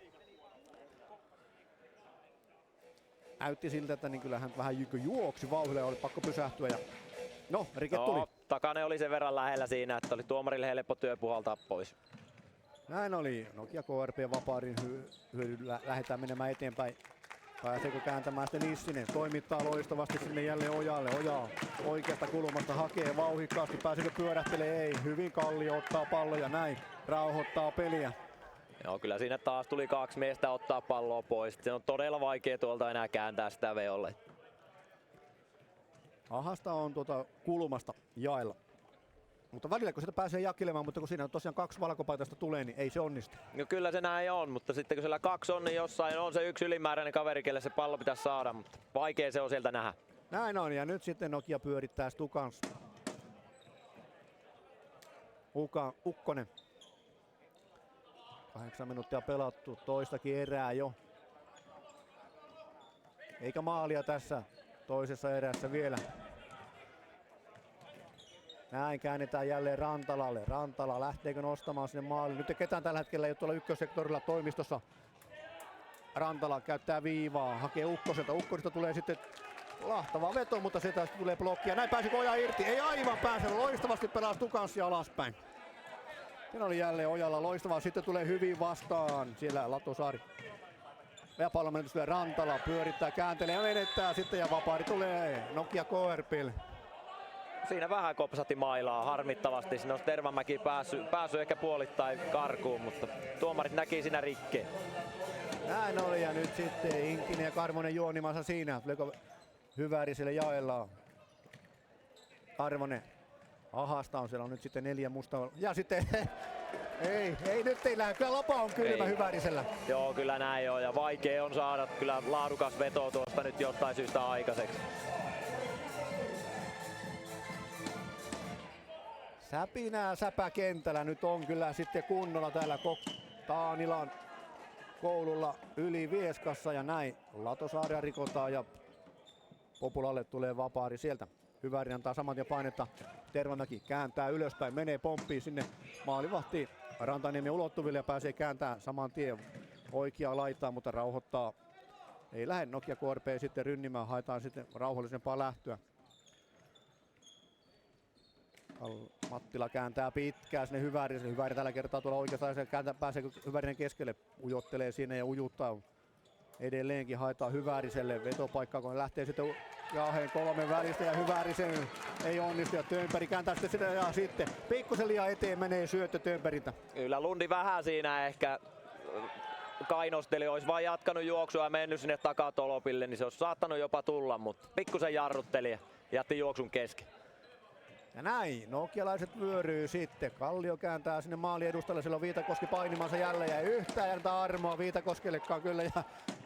Näytti siltä, että niin kyllähän vähän juoksi vauhdille ja oli pakko pysähtyä ja no, Rike tuli. Takane oli sen verran lähellä siinä, että oli tuomarille helppo työ puhaltaa pois. Näin oli, Nokia KRP vapaarin hyödyllä lähdetään menemään eteenpäin. Pääseekö kääntämään sitten Nissinen? Toimittaa loistavasti sinne jälleen Ojalle. Oja oikeasta kulmasta hakee vauhikkaasti. Pääseekö pyörähtelee? Ei. Hyvin Kallio ottaa palloja näin. Rauhoittaa peliä. Joo, kyllä siinä taas tuli kaksi miestä ottaa palloa pois. Se on todella vaikea tuolta enää kääntää sitä veolle. Ahasta on kulmasta jaella. Mutta välillä kun sitä pääsee jakelemaan, mutta kun siinä tosiaan kaksi valkopaitaista tulee, niin ei se onnistu. No kyllä se näin on, mutta sitten kun siellä kaksi on, niin jossain on se yksi ylimääräinen kaveri, kelle se pallo pitäisi saada, mutta vaikea se on sieltä nähdä. Näin on, ja nyt sitten Nokia pyörittää Stukans. Ukkonen. 8 minuuttia pelattu, toistakin erää jo. Eikä maalia tässä toisessa erässä vielä. Näin käännetään jälleen Rantalalle. Rantala lähteekö nostamaan sinne maalille? Nyt ei ketään tällä hetkellä ei ole tuolla ykkössektorilla toimistossa. Rantala käyttää viivaa, hakee Ukkoselta. Ukkoselta tulee sitten lahtava veto, mutta sieltä tulee blokkia. Näin pääsi Oja irti. Ei aivan pääse. Loistavasti pelaa Stukanssia alaspäin. Siinä oli jälleen Ojalla loistavaa. Sitten tulee hyvin vastaan siellä Latosaari. Ja pallonmenetys tulee Rantala. Pyörittää, kääntelee ja menettää sitten. Ja vapaari tulee Nokia KRP:lle. Siinä vähän kopsatti mailaa harmittavasti. Siinä olisi Tervamäki päässyt ehkä puolittain karkuun, mutta tuomarit näki siinä rikkeen. Näin oli ja nyt sitten Inkinen ja Karvonen juonimassa siinä. Tuleeko Hyväriselle jaellaan. Karvonen. Ahasta on, siellä on nyt sitten 4 mustaa. Ja sitten ei nyt ei lähde. Kyllä lapa on kylmä Hyvärisellä. Joo, kyllä näin on ja vaikea on saada kyllä laadukas veto tuosta nyt jostain syystä aikaiseksi. Säpinää säpäkentällä nyt on kyllä sitten kunnolla täällä Taanilan koululla yli Vieskassa ja näin. Latosaaria rikotaan ja Populalle tulee vapaari sieltä. Hyvärinen antaa saman tien painetta. Tervamäki kääntää ylöspäin, menee pomppii sinne maalivahti Rantaniemen ulottuville ja pääsee kääntämään saman tien oikeaa laitaa, mutta rauhoittaa. Ei lähde Nokia KRP sitten rynnimään, haetaan sitten rauhallisempaa lähtöä. Mattila kääntää pitkään sinne Hyvärinen. Hyvärinen tällä kertaa tuolla oikeastaan pääsee Hyvärinen keskelle, ujottelee sinne ja ujuttaa. Edelleenkin haetaan Hyväriselle vetopaikkaa, kun lähtee sitten Jaheen 3 välistä ja Hyvärisen ei onnistu ja Tönberg kääntää sitten sitä ja sitten pikkusen liian eteen menee syöttö Tönbergiltä. Kyllä Lundi vähän siinä ehkä kainosteli, olisi vain jatkanut juoksua ja mennyt sinne takatolopille, niin se olisi saattanut jopa tulla, mutta pikkusen jarrutteli ja jätti juoksun kesken. Ja näin, nokialaiset vyöryy sitten. Kallio kääntää sinne maali edustalle, siellä on Viitakoski painimansa jälleen ja yhtään jäljellä armoa Viitakoskellekaan kyllä. Ja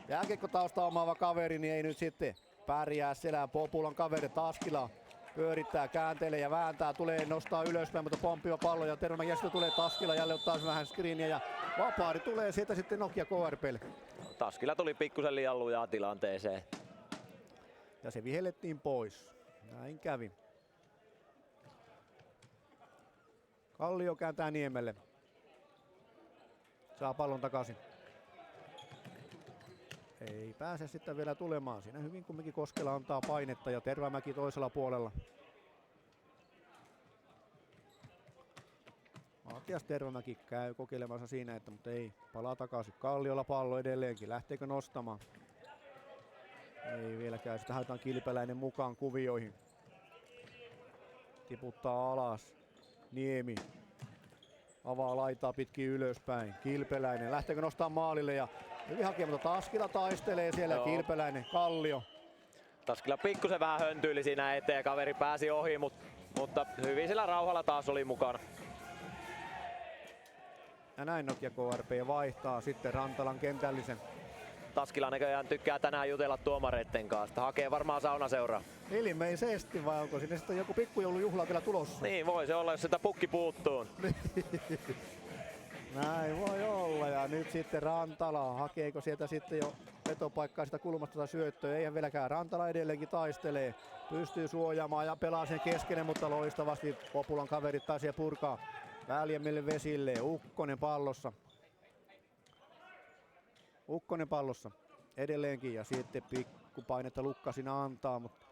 jääkiekko tausta omaava kaveri, niin ei nyt sitten pärjää siellä. Populan kaveri Taskila pyörittää, kääntelee ja vääntää, tulee nostaa ylöspäin, mutta pomppiva pallo ja Tervamäki ja sitten tulee Taskila jälleen ottaa vähän screeniä ja vapaari tulee sieltä sitten Nokia KRP:lle. Taskila tuli pikkusen liian lujaa tilanteeseen. Ja se vihellettiin pois. Näin kävi. Kallio kääntää Niemelle. Saa pallon takaisin. Ei pääse sitten vielä tulemaan. Siinä hyvin kumminkin Koskela antaa painetta ja Tervamäki toisella puolella. Matias Tervamäki käy kokeilemassa siinä, mutta ei palaa takaisin. Kalliolla pallo edelleenkin. Lähteekö nostamaan? Ei vielä käy. Sitten haetaan Kilpeläinen mukaan kuvioihin. Tiputtaa alas. Niemi avaa laitaa pitkin ylöspäin. Kilpeläinen lähteekö nostaa maalille ja hyvin hakee, mutta Taskila taistelee siellä. Joo. Kilpeläinen, Kallio. Taskila pikkusen vähän höntyili siinä eteen ja kaveri pääsi ohi, mutta hyvin sillä rauhalla taas oli mukana. Ja näin Nokia KRP vaihtaa sitten Rantalan kentällisen. Taskila näköjään tykkää tänään jutella tuomareitten kanssa. Hakee varmaan saunaseuraa. Ilmeisesti, vai onko sinne sitten joku pikkujoulujuhla vielä tulossa? Niin voi se olla, jos sitä pukki puuttuu. Näin voi olla ja nyt sitten Rantala. Hakeeko sieltä sitten jo vetopaikkaa sitä kulmasta tai syöttöä? Eihän vieläkään. Rantala edelleenkin taistelee. Pystyy suojaamaan ja pelaa sen keskelle, mutta loistavasti Populan kaverit pääsee purkaa väljemmille vesille. Ukkonen pallossa. Ukkonen pallossa edelleenkin ja sitten pikkupainetta Lukka siinä antaa, mutta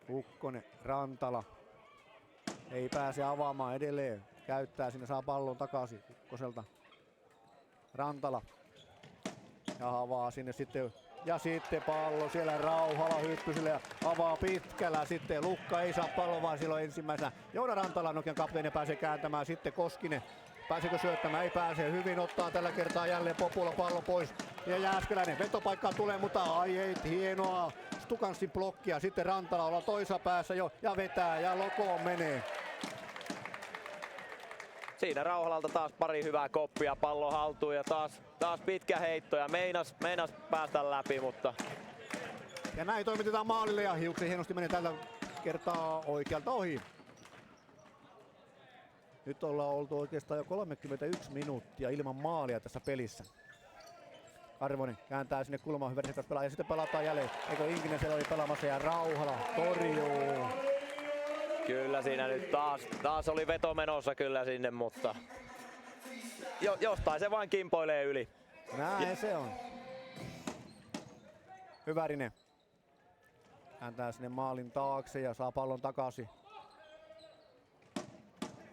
Ukkonen, Rantala ei pääse avaamaan edelleen, käyttää sinne, saa pallon takaisin Ukkoselta. Rantala ja avaa sinne sitten ja sitten pallo siellä Rauhala Hyppysille ja avaa pitkällä sitten Lukka ei saa pallon vaan silloin ensimmäisenä. Joona Rantala Nokian kapteeni pääsee kääntämään sitten Koskinen. Pääseekö syöttämään? Ei pääse. Hyvin ottaa tällä kertaa jälleen Popula pallo pois. Ja Jääskeläinen vetopaikkaan tulee, mutta ai ei, hienoa Stukanssin blokkia. Sitten Rantala olla toisessa päässä jo ja vetää ja lokoon menee. Siinä Rauhalalta taas pari hyvää koppia, pallo haltuun ja taas pitkä heitto ja meinas päästä läpi, mutta... Ja näin toimitetaan maalille ja hiuksen hienosti menee tällä kertaa oikealta ohi. Nyt ollaan oltu oikeastaan jo 31 minuuttia ilman maalia tässä pelissä. Arvonen kääntää sinne kulmaan, Hyvärisen kanssa pelaa ja sitten pelataan jälleen. Eikö Inkinen siellä oli pelaamassa ja Rauhala torjuu. Kyllä siinä nyt taas oli veto menossa kyllä sinne, mutta jostain se vain kimpoilee yli. Näin se on. Hyvärinen kääntää sinne maalin taakse ja saa pallon takaisin.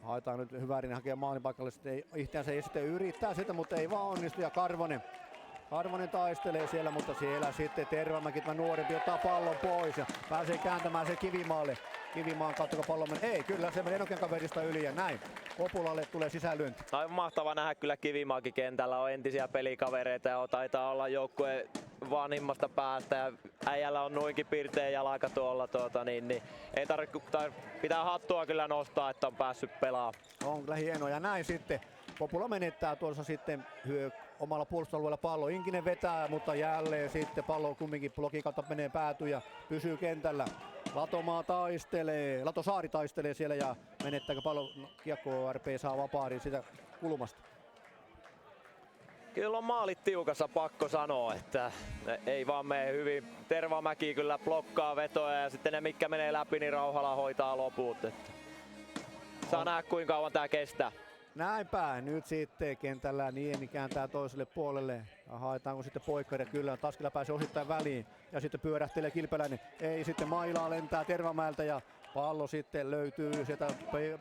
Haetaan nyt Hyvärinen hakee maalin paikalle, sitten itseänsä ei sitten yrittää sitä, mutta ei vaan onnistu. Ja Karvonen taistelee siellä, mutta siellä sitten Tervamäki, tämä nuorempi, ottaa pallon pois ja pääsee kääntämään sen Kivimaalle. Kivimaan kautta, kun pallo menee. Ei, kyllä se menee Nokian kaverista yli ja näin. Populalle tulee sisälyönti. Aivan mahtava nähdä kyllä Kivimaakin kentällä, on entisiä pelikavereita ja taitaa olla joukkue vanhimmasta päästä ja äijällä on noinkin pirteä jalka tuolla, niin ei pitää hattua kyllä nostaa, että on päässyt pelaamaan. On kyllä hienoa ja näin sitten Popula menettää tuossa sitten omalla puolustusalueella pallo. Inkinen vetää, mutta jälleen sitten pallo kumminkin blokin kautta menee päätyy ja pysyy kentällä. Latosaari taistelee siellä ja menettääkö pallo, kiekko RP saa vapaarin sitä kulmasta. Kyllä on maalit tiukassa, pakko sanoa, että ei vaan mene hyvin. Tervamäki kyllä blokkaa vetoja ja sitten ne mitkä menee läpi, niin Rauhala hoitaa loput. Että saa nähdä kuinka kauan tää kestää. Näinpä, nyt sitten kentällä Niemi kääntää toiselle puolelle. Ja haetaanko sitten Poikkaria, kyllä Taskila pääsee osittain väliin. Ja sitten pyörähtelee Kilpeläinen, ei sitten mailaa lentää Tervamäeltä ja pallo sitten löytyy sieltä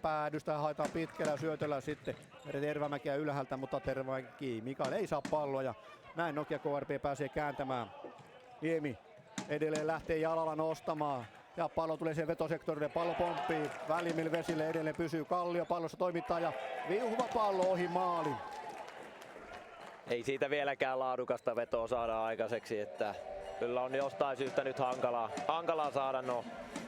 päädystä, haetaan pitkällä syötöllä sitten Tervamäkiä ylhäältä, mutta Tervamäki Mikael ei saa palloa ja näin Nokia KRP pääsee kääntämään. Niemi edelleen lähtee jalalla nostamaan. Ja pallo tulee siihen vetosektorille, pallo pomppii Välimil vesille, edelleen pysyy Kallio pallossa toimittaa ja viuhuva pallo ohi maalin. Ei siitä vieläkään laadukasta vetoa saada aikaiseksi, että kyllä on jostain syystä nyt hankalaa saada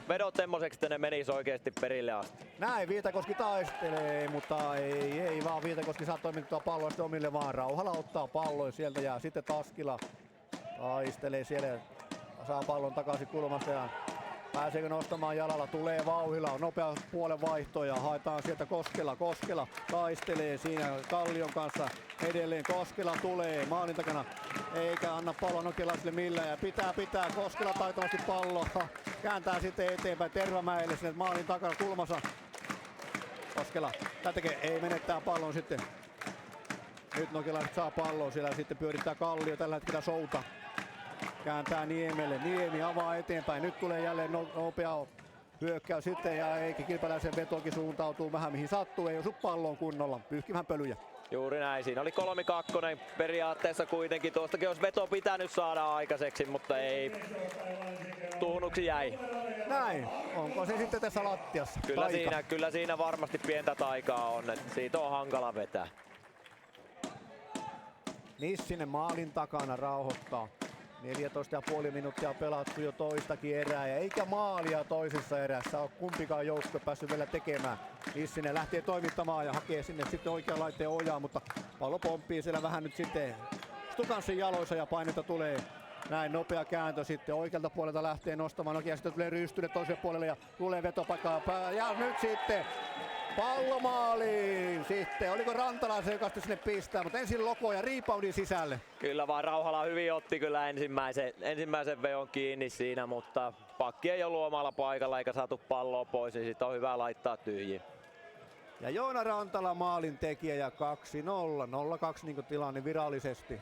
vedot semmoiseksi, että ne menis oikeasti perille asti. Näin Viitakoski taistelee, mutta ei vaan Viitakoski saa toimittaa palloa sitten omille, vaan Rauhala ottaa pallon sieltä ja sitten Taskila taistelee siellä, saa pallon takaisin kulmasta ja pääseekö nostamaan jalalla, tulee vauhilla, on nopea puolen vaihto ja haetaan sieltä Koskela taistelee siinä Kallion kanssa edelleen, Koskela tulee maalin takana, eikä anna pallon nokialaisille millään ja pitää Koskela taitavasti palloa, kääntää sitten eteenpäin Tervamäelle sinne maalin takana kulmassa, Koskela, tää tekee, ei menettää pallon sitten, nyt nokialaiset saa pallon, siellä sitten pyörittää Kallio, tällä hetkellä Souta. Kääntää Niemelle, Niemi avaa eteenpäin, nyt tulee jälleen nopea hyökkäys sitten ja Eikki Kilpeläisen vetokin suuntautuu vähän mihin sattuu, ei osu palloon kunnolla, pyyhki vähän pölyjä. Juuri näin, siinä oli 3-2 periaatteessa kuitenkin, tuostakin olisi veto pitänyt saada aikaiseksi, mutta ei, tuhnuksi jäi. Näin, onko se sitten tässä lattiassa? Kyllä siinä varmasti pientä taikaa on, että siitä on hankala vetää. Nissinen maalin takana rauhoittaa. 14,5 minuuttia pelattu jo toistakin erää ja eikä maalia toisessa erässä ole kumpikaan joukko päässyt vielä tekemään. Nissinen lähtee toimittamaan ja hakee sinne sitten oikean laitteen ojaa, mutta pallo pomppii siellä vähän nyt sitten Stukanssin jaloissa ja painetta tulee. Näin nopea kääntö sitten oikealta puolelta lähtee nostamaan Nokia, sitten tulee Rystylle toiselle puolelle ja tulee vetopaikkaa ja nyt sitten pallo maaliin sitten. Oliko Rantala se, joka sinne pistää, mutta ensin Loko ja reboundin sisälle. Kyllä vaan Rauhala hyvin otti kyllä ensimmäisen veon kiinni siinä, mutta pakki ei ollut omalla paikalla eikä saatu palloa pois, niin sitten on hyvä laittaa tyhjiin. Ja Joona Rantala maalin tekijä ja 2-0, 0-2 niin kuin tilanne virallisesti.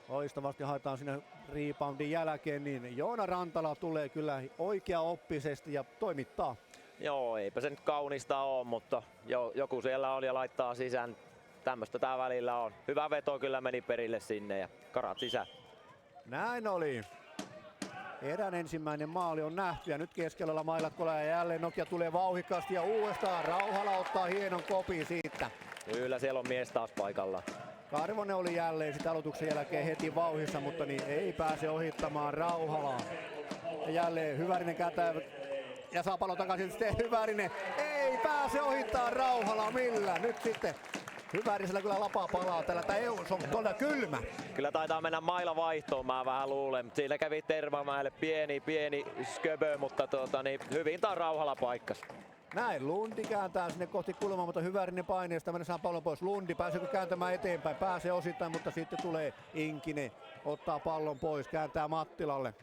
Loistavasti haetaan sinne reboundin jälkeen, niin Joona Rantala tulee kyllä oikeaoppisesti ja toimittaa. Joo, eipä se nyt kaunista ole, mutta joku siellä on ja laittaa sisään. Tämmöistä tää välillä on. Hyvä veto kyllä meni perille sinne ja karat sisään. Näin oli. Erän ensimmäinen maali on nähty ja nyt keskellä mailat kolaa ja jälleen Nokia tulee vauhikkaasti ja uudestaan Rauhala ottaa hienon kopin siitä. Kyllä siellä on mies taas paikalla. Karvonen oli jälleen sitä aloituksen jälkeen heti vauhissa, mutta niin ei pääse ohittamaan Rauhalaa. Ja jälleen Hyvärinen kääntää ja saa pallon takaisin sitten Hyvärinen. Ei pääse ohittaa Rauhalaa millään. Nyt sitten Hyvärisellä kyllä lapaa palaa tällä. Tää EU on todella kylmä. Kyllä taitaa mennä maila vaihtoon, mä vähän luulen. Siinä kävi Tervamäelle pieni sköbö, mutta hyvin tää Rauhala paikkas. Näin Lundi kääntää sinne kohti kulmaa, mutta Hyvärinen paineesta mennessä pallon pois. Lundi pääseekö kääntämään eteenpäin? Pääsee osittain, mutta sitten tulee Inkinen. Ottaa pallon pois, kääntää Mattilalle.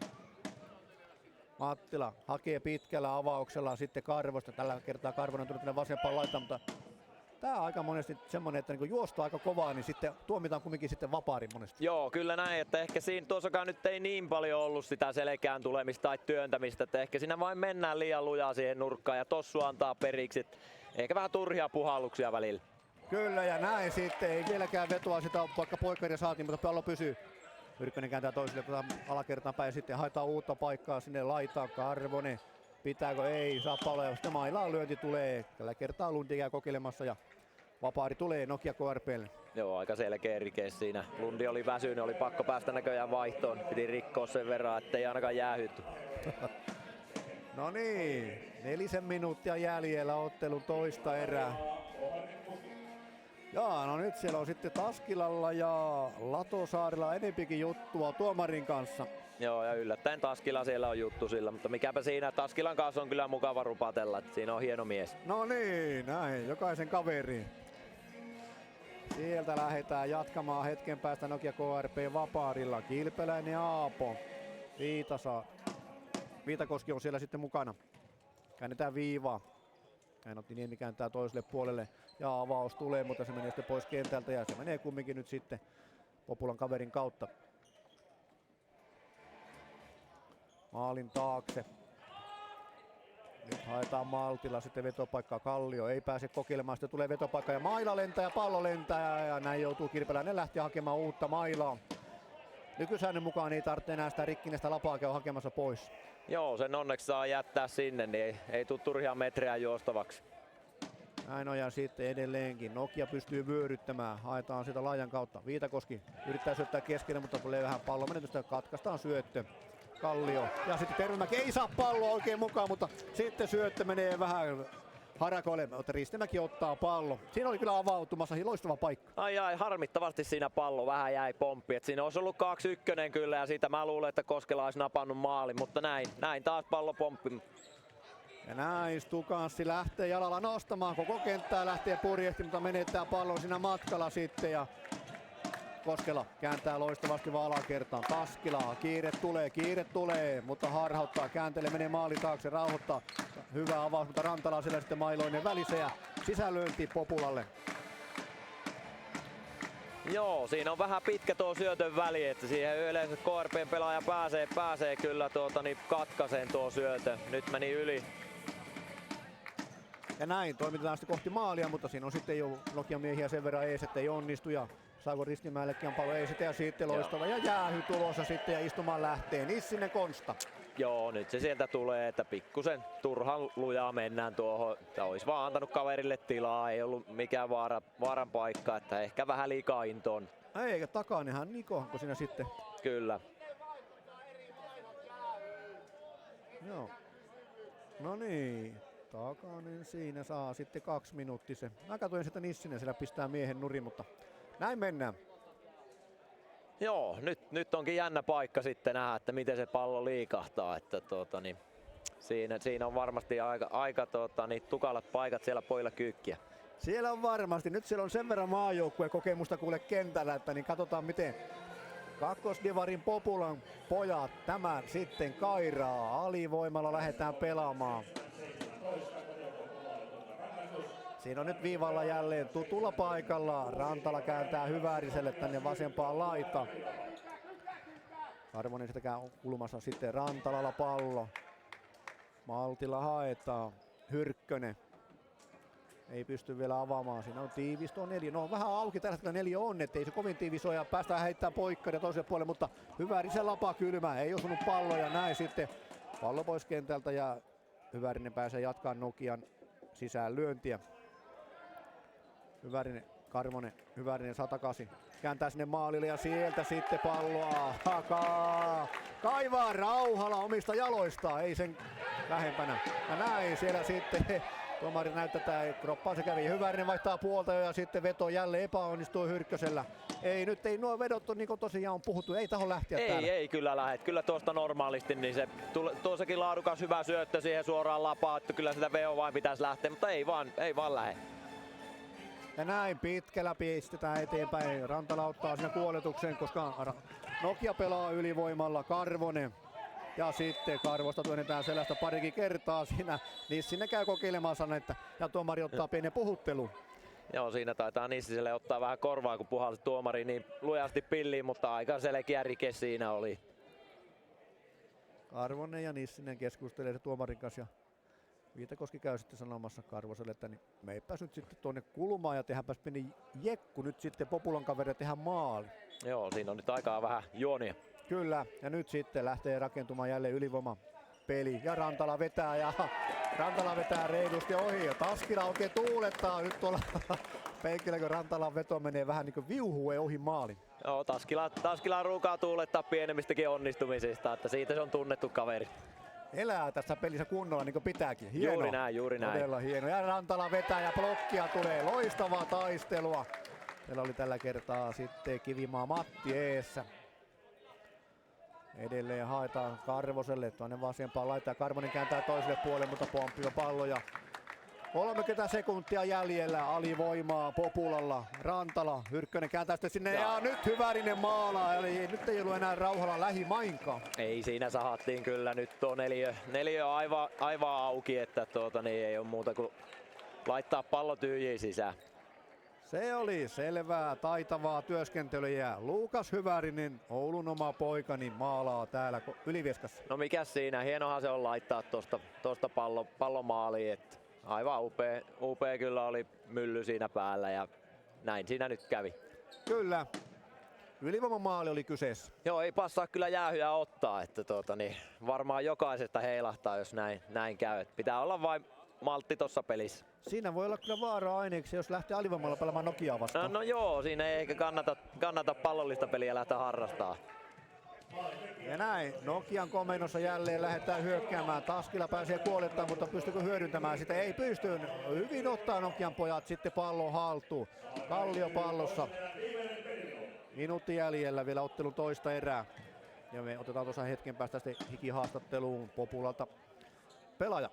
Mattila hakee pitkällä avauksella sitten Karvosta. Tällä kertaa Karvonen on tullut tänne vasempaan laitaan, mutta tää on aika monesti semmonen, että niinku juostaa aika kovaa, niin sitten tuomitaan kumminkin sitten vapaarin monesti. Joo, kyllä näin, että ehkä siinä tuossakaan nyt ei niin paljon ollut sitä selkään tulemista tai työntämistä, että ehkä siinä vain mennään liian lujaa siihen nurkkaan ja tossu antaa periksi. Ehkä vähän turhia puhalluksia välillä. Kyllä ja näin sitten, ei vieläkään vetoa sitä, vaikka Poikkaria saatiin, mutta pallo pysyy. Yrkkönen kääntää toiselle alakertaan päin ja sitten haetaan uutta paikkaa sinne laitaan. Karvonen, pitääkö? Ei, saa palloa. Sitten mailaan lyönti tulee. Tällä kertaa Lundi käy kokeilemassa ja vapaari tulee Nokia KRP:lle. Joo, aika selkeä rike siinä. Lundi oli väsynyt, oli pakko päästä näköjään vaihtoon. Piti rikkoa sen verran, ettei ainakaan jäähytty. No niin, 4 minuuttia jäljellä ottelun toista erää. Jaa, no nyt siellä on sitten Taskilalla ja Latosaarella enempikin juttua tuomarin kanssa. Joo, ja yllättäen Taskila siellä on juttu sillä, mutta mikäpä siinä, Taskilan kanssa on kyllä mukava rupatella, että siinä on hieno mies. No niin, näin, jokaisen kaveriin. Sieltä lähdetään jatkamaan hetken päästä Nokia KRP vapaarilla. Kilpeläinen Aapo. Viitakoski on siellä sitten mukana. Käännetään viivaa. Otti Niemi kääntää toiselle puolelle ja avaus tulee, mutta se menee sitten pois kentältä ja se menee kumminkin nyt sitten Populan kaverin kautta. Maalin taakse. Nyt haetaan maltilla sitten vetopaikkaa. Kallio ei pääse kokeilemaan, sitten tulee vetopaikka ja maila lentää ja pallo lentää ja näin joutuu Kirpeläinen lähteä hakemaan uutta mailaa. Nykysäännön mukaan ei tarvitse enää sitä rikkinäistä lapaa käydä hakemassa pois. Joo, sen onneksi saa jättää sinne, niin ei tule turhia metrejä juostavaksi. Näin on ja sitten edelleenkin Nokia pystyy vyöryttämään. Haetaan sitä laajan kautta. Viitakoski yrittää syöttää keskelle, mutta tulee vähän pallon menetystä. Katkaistaan syöttö. Kallio. Ja sitten Tervemäki ei saa palloa oikein mukaan, mutta sitten syöttö menee vähän Harakolle, mutta Ristimäki ottaa pallo. Siinä oli kyllä avautumassa loistava paikka. Ai harmittavasti siinä pallo vähän jäi pomppi. Et siinä olisi ollut 2-1 kyllä ja siitä mä luulen, että Koskela olisi napannut maalin, mutta näin taas pallo pomppi. Ja näin Stukanssi lähtee jalalla nostamaan, koko kenttää lähtee purjehti, mutta menettää pallon siinä matkalla sitten. Ja Koskela kääntää loistavasti vaan alakertaan. Taskila, kiire tulee, mutta harhauttaa, kääntelee, menee maali taakse, rauhoittaa. Hyvä avaus, mutta Rantala siellä sitten mailoinen välissä ja sisälyönti Populalle. Joo, siinä on vähän pitkä tuo syötön väli, että siihen yleensä KRPn pelaaja pääsee kyllä katkaiseen tuo syötö. Nyt meni yli. Ja näin toimitetaan sitten kohti maalia, mutta siinä on sitten jo Nokian miehiä sen verran ees, ettei onnistu. Ja saako Ristimäellekin on paljon ees ja sitten loistava. Ja jäähy tulossa sitten ja istumaan lähtee Nissinen Konsta. Joo, nyt se sieltä tulee, että pikkusen turhan lujaa mennään tuohon. Olisi vaan antanut kaverille tilaa, ei ollut mikään vaaran paikka, että ehkä vähän liikaa intoon. Eikä Takainenhan Nikohanko siinä sitten. Kyllä. Joo. No niin. Takainen siinä saa sitten 2 minuuttisen. Mä katsoin sitä Nissinen siellä pistää miehen nurin, mutta näin mennään. Joo, nyt onkin jännä paikka sitten nähdä, että miten se pallo liikahtaa. Että siinä on varmasti aika tukalat paikat siellä pojilla kyykkiä. Siellä on varmasti. Nyt siellä on sen verran maajoukkueen kokemusta kuule kentällä, että niin katsotaan miten kakkosdivarin Populan pojat tämän sitten kairaa. Alivoimalla lähdetään pelaamaan. Siinä on nyt viivalla jälleen tutulla paikalla. Rantala kääntää Hyvääriselle tänne vasempaan laitaan. Arvonen sitä käy kulmassa sitten Rantalalla pallo. Maltilla haetaan. Hyrkkönen. Ei pysty vielä avaamaan. Siinä on tiivistä on 4. No vähän auki tällä hetkellä 4 on, ettei se kovin tiivis ole ja päästään heittää poikkaria toiselle puolelle, mutta Hyvärisen lapa kylmä. Ei osunut pallo ja näin sitten pallo pois kentältä ja Hyvärinen pääsee jatkaa Nokian sisään lyöntiä. Hyvärinen 108. Kääntää sinne maalille ja sieltä sitten palloa hakaa. Kaivaa Rauhala omista jaloistaan, ei sen lähempänä. Ja näin siellä sitten tuomari näyttää, että kroppaan se kävi. Hyvärinen vaihtaa puolta ja sitten veto jälleen epäonnistuu Hyrkkösellä. Nyt ei nuo vedot on niin kuin tosiaan on puhuttu, ei taho lähteä täällä. Ei kyllä lähde. Kyllä tuosta normaalisti, niin se tuossakin laadukas hyvä syöttö siihen suoraan lapaan, että kyllä sitä VO vain pitäisi lähteä, mutta ei vaan lähde. Ja näin pitkällä pistetään eteenpäin. Rantala ottaa siinä kuoletuksen, koska Nokia pelaa ylivoimalla. Karvonen. Ja sitten Karvosta työnnetään selästä parikin kertaa siinä. Nissinen käy kokeilemaan sanetta ja tuomari ottaa pienen puhuttelun. Joo, siinä taitaa Nissiselle ottaa vähän korvaa, kun puhalsi tuomari niin lujasti pilliin, mutta aika selkeä rike siinä oli. Karvonen ja Nissinen keskustelee tuomarin kanssa ja Viitakoski käy sitten sanomassa Karvoselle, että niin meipäs nyt sitten tuonne kulmaan ja tehdäänpäs pieni jekku nyt sitten Populan kaveria tehdä maali. Joo, siinä on nyt aikaa vähän juonia. Kyllä, ja nyt sitten lähtee rakentumaan jälleen ylivoima peli ja Rantala vetää reilusti ohi ja Taskila oikein tuulettaa nyt tuolla penkillä, kun Rantalan veto menee vähän niin kuin viuhue ohi maalin. Joo, Taskila ruukaa tuulettaa pienemmistäkin onnistumisista, että siitä se on tunnettu kaveri. Elää tässä pelissä kunnolla niin kuin pitääkin. Hieno. Juuri näin. Todella hieno. Ja Rantala vetää ja blokkia tulee. Loistavaa taistelua. Siellä oli tällä kertaa sitten Kivimaa Matti eessä. Edelleen haetaan Karvoselle tuonne vasempaan laittaa. Karvonen kääntää toiselle puolelle, mutta pomppiva pallo ja 30 sekuntia jäljellä, alivoimaa Populalla, Rantala, Hyrkkönen kääntää sitten sinne ja nyt Hyvärinen maalaa, eli nyt ei ollut enää Rauhala lähimainkaan. Ei siinä sahattiin kyllä, nyt tuo neljä aivan auki, että niin ei ole muuta kuin laittaa pallo tyhjiin sisään. Se oli selvää, taitavaa työskentelyä. Luukas Hyvärinen, Oulun oma poikani, maalaa täällä Ylivieskassa. No mikäs siinä, hienohan se on laittaa tosta pallo maaliin, että aivan upea kyllä oli mylly siinä päällä ja näin siinä nyt kävi. Kyllä, ylivoimamaali oli kyseessä. Joo, ei passaa kyllä jäähyä ottaa, että niin, varmaan jokaisesta heilahtaa, jos näin käy. Et pitää olla vain maltti tossa pelissä. Siinä voi olla kyllä vaaraa aineeksi, jos lähtee alivoimalla pelaamaan Nokiaa vastaan. No joo, siinä ei ehkä kannata pallollista peliä lähteä harrastaa. Ja näin, Nokian komennossa jälleen lähdetään hyökkäämään. Taskila pääsee kuolettamaan, mutta pystyykö hyödyntämään sitä? Ei pysty. Hyvin ottaa Nokian pojat sitten pallon haltuun. Kallio pallossa. Minuutti jäljellä vielä ottelun toista erää. Ja me otetaan tuossa hetken päästä sitten hikihaastatteluun Populalta pelaaja.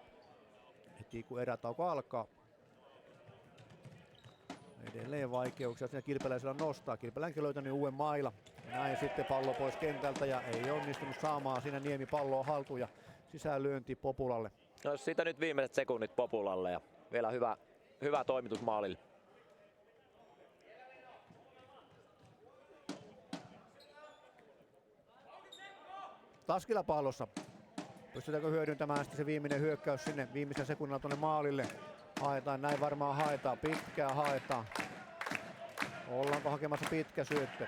Heti kun erätauko alkaa. Edelleen vaikeuksia siinä Kilpeläisellä nostaa. Kilpeläinkin löytänyt uuden maila. Ja näin sitten pallo pois kentältä ja ei onnistunut saamaan siinä Niemi palloa haltuun ja sisäänlyönti Populalle. No siitä nyt viimeiset sekunnit Populalle ja vielä hyvä toimitus maalille. Taskila pallossa. Pystytäänkö hyödyntämään sitten se viimeinen hyökkäys sinne viimeisen sekunnilla tuonne maalille? Haetaan, näin varmaan haetaan. Pitkää haetaan. Ollaanko hakemassa pitkä syöttö?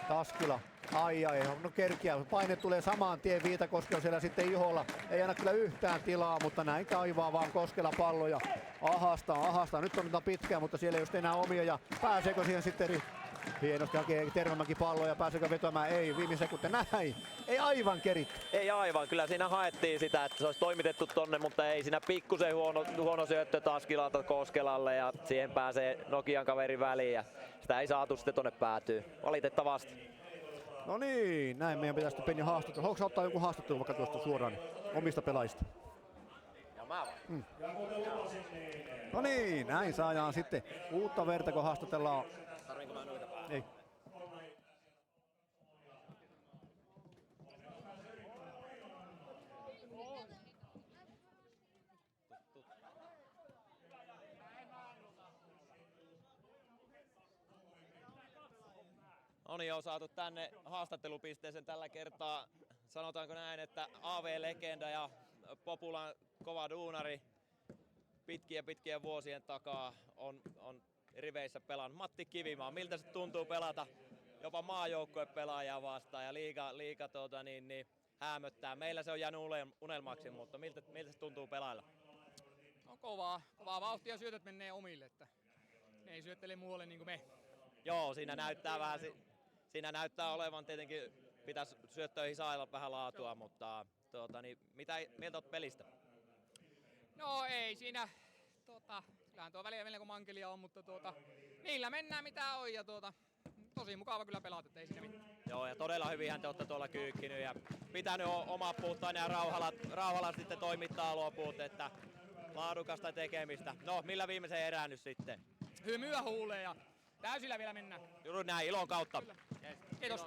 Taskila. Ai, no kerkiä. Paine tulee saman tien. Viitakoski on siellä sitten iholla. Ei anna kyllä yhtään tilaa, mutta näin kaivaa vaan Koskela pallo ja ahastaa. Nyt on pitkää, mutta siellä ei just enää omia ja pääseekö siihen sitten hienosti hakee Tervamäki palloa ja pääseekö vetoamaan? Ei, viime sekunti näin. Ei aivan kerit. Ei aivan, kyllä siinä haettiin sitä, että se olisi toimitettu tonne, mutta ei siinä pikkusen huono syöttö Taskilalta Koskelalle ja siihen pääsee Nokian kaveri väliin ja sitä ei saatu sitten tonne päätyyn. Valitettavasti. No niin, näin meidän pitäisi Penja haastatella. Haluatko ottaa joku haastattelu vaikka tuosta suoraan omista pelaajista? Ja mä vaan. No niin, näin saadaan sitten uutta verta, kun haastatellaan. Tarviinko mä noita päälle? Ei. No niin, on saatu tänne haastattelupisteeseen tällä kertaa. Sanotaanko näin, että AV-legenda ja Populan kova duunari pitkien vuosien takaa on riveissä pelannut. Matti Kivimaa, miltä se tuntuu pelata jopa maajoukkuepelaajaa vastaan ja liiga häämöttää. Meillä se on jäänyt unelmaksi, mutta miltä se tuntuu pelailla? No kovaa vauhtia, syötöt menee omille, että ne ei syöttele muualle niin kuin me. Joo, siinä näyttää olevan tietenkin, pitäisi syöttöihin saada vähän laatua, mutta mitä mieltä olet pelistä? No ei siinä, kyllähän tuo välillä kun mankelia on, mutta niillä mennään mitä on ja tosi mukava kyllä pelata, ei siinä mitään. Joo, ja todella hyvinhän te olette tuolla kyykkinyt ja pitänyt oma puhtaan ja rauhalla sitten toimittaa loput, että laadukasta tekemistä. No, millä viimeisen erään nyt sitten? Hymyä huuleen ja täysillä vielä mennään. Juuri näin, ilon kautta. Kiitos.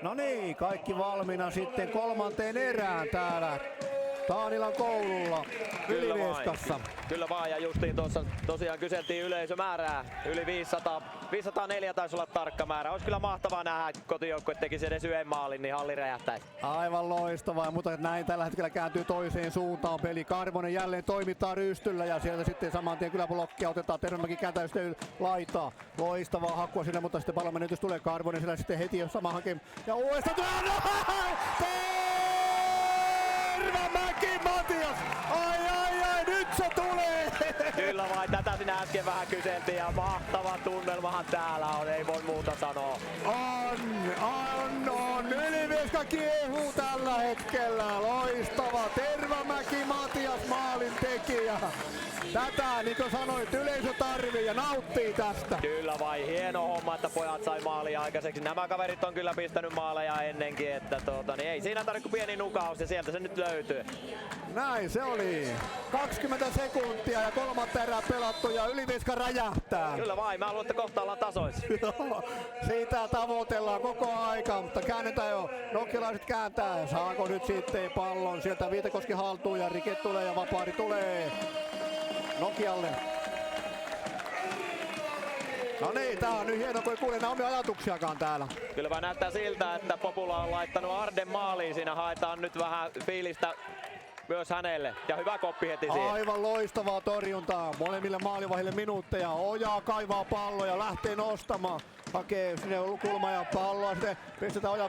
No niin, kaikki valmiina sitten kolmanteen erään täällä Taanilan koululla Ylivieskassa. Kyllä vaan, ja justiin tuossa tosiaan kyseltiin yleisömäärää. Yli 500, 504 taisi olla tarkka määrä. Olisi kyllä mahtavaa nähdä, että kotijoukkue tekisi edes yhden maalin, niin halli räjähtäisi. Aivan loistavaa, mutta näin tällä hetkellä kääntyy toiseen suuntaan peli. Karvonen jälleen toimittaa rystyllä ja sieltä sitten saman tien kyllä blokkia otetaan. Tervemäki kääntää sitten laitaa. Loistavaa hakua sinne, mutta sitten pallonmenetys tulee. Karvonen siellä sitten heti jo sama hakem. Ja uudestaan Tervemäki Matias! Ai, nyt se tulee! Kyllä vain, tätä sinä äsken vähän kyseltiin ja mahtava tunnelmahan täällä on, ei voi muuta sanoa. On. Ylivieska kiehuu tällä hetkellä. Loistava Tervamäki Matias maalin tekijä. Tätä, niin kuin sanoit, yleisö tarvii ja nauttii tästä. Kyllä vai, hieno homma, että pojat sai maalia aikaiseksi. Nämä kaverit on kyllä pistänyt maaleja ennenkin, että niin ei siinä tarvitse kuin pieni nukaus ja sieltä se nyt löytyy. Näin se oli. 20 sekuntia ja kolmatta erää pelattu ja Ylivieska räjähtää. Kyllä vai, mä haluan, että kohta ollaan tasoissa. Siitä tavoitellaan koko aika, mutta käännetään jo. Nokialaiset kääntää. Saako nyt sitten pallon sieltä Viitakoski haltuun ja Rike tulee ja vapaari tulee Nokialle. No niin, tää on nyt hieno, kun ei kuule enää omia ajatuksiakaan täällä. Kyllä vaan näyttää siltä, että Popula on laittanut Arden maaliin. Siinä haetaan nyt vähän fiilistä myös hänelle. Ja hyvä koppi heti siihen. Aivan loistavaa torjuntaa. Molemmille maalivahdille minuutteja. Ojaa kaivaa palloja, lähtee nostamaan. Hakee sinne kulma ja palloa. Sitten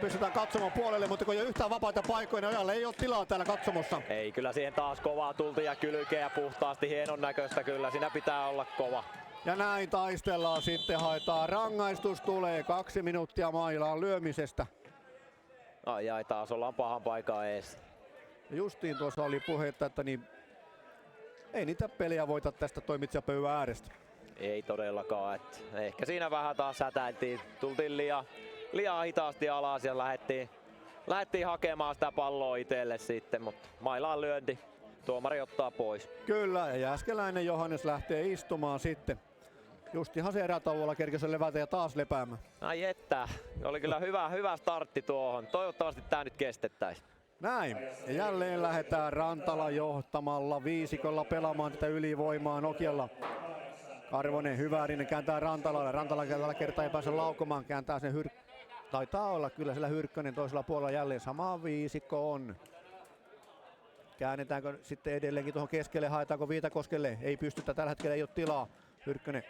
pistetään katsomon puolelle, mutta kun ei ole yhtään vapaita paikkoja, niin Ojalle ei ole tilaa täällä katsomossa. Ei, kyllä siihen taas kovaa tultiin ja kylkeä puhtaasti, hienon näköistä kyllä. Siinä pitää olla kova. Ja näin taistellaan sitten, haetaan rangaistus tulee 2 minuuttia mailaan lyömisestä. Ai, taas ollaan pahan paikan ees. Justiin tuossa oli puhetta, että ei niitä peliä voita tästä toimitsijapöydän äärestä. Ei todellakaan, että ehkä siinä vähän taas sätäiltiin. Tultiin liian hitaasti alas ja lähdettiin hakemaan sitä palloa itselle sitten, mutta mailaan lyönti. Tuomari ottaa pois. Kyllä, ja Jääskeläinen Johannes lähtee istumaan sitten. Justiinhan se erätauolla kerkesi levätä ja taas lepäämään. Ai että, oli kyllä hyvä startti tuohon. Toivottavasti tää nyt kestettäisiin. Näin, ja jälleen lähdetään Rantala johtamalla viisikolla pelaamaan tätä ylivoimaa Nokialla. Karvonen Hyvärinen kääntää Rantalalle. Rantala tällä kertaa ei pääse laukomaan, kääntää sen taitaa olla kyllä siellä Hyrkkönen toisella puolella jälleen. Sama viisikko on. Käännetäänkö sitten edelleenkin tuohon keskelle, haetaanko Viitakoskelle? Ei pystytä, tällä hetkellä ei ole tilaa. Hyrkkönen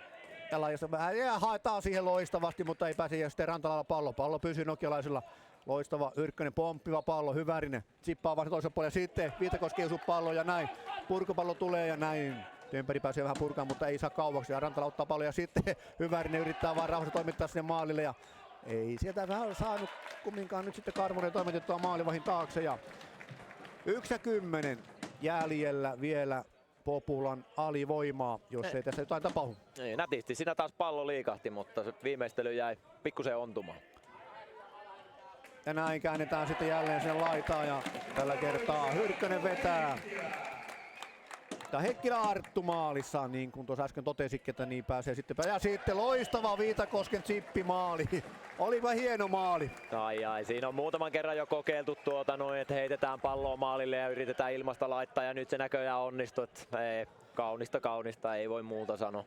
ja laajasta vähän ja haetaan siihen loistavasti, mutta ei pääse ja sitten Rantalalla pallo pysyy nokialaisilla. Loistava Hyrkkönen, pomppiva pallo, Hyvärinen tsippaa vasta toisen puolelle, sitten Viitakoski osuu pallo ja näin. Purkupallo tulee ja näin. Tömperi pääsee vähän purkaan, mutta ei saa kauaksi ja Rantala ottaa pallo ja sitten Hyvärinen yrittää vaan rauhassa toimittaa sinne maalille ja ei sieltä vähän saanut kumminkaan nyt sitten Karvonen toimitettua maalivahin taakse ja 1:10 jäljellä vielä Populan alivoimaa, jos ei tässä jotain tapahdu. Ei, nätisti. Siinä taas pallo liikahti, mutta se viimeistely jäi pikkusen ontumaan. Ja näin käännetään sitten jälleen sen laitaan ja tällä kertaa Hyrkkönen vetää. Ja Heikkilä Arttu maalissa, niin kuin tuossa äsken totesikin, että niin pääsee sitten. Ja sitten loistava Viitakosken chippimaali. Olipa hieno maali. Ai, siinä on muutaman kerran jo kokeiltu että heitetään palloa maalille ja yritetään ilmasta laittaa ja nyt se näköjään onnistui. Ei, kaunista, ei voi muuta sanoa.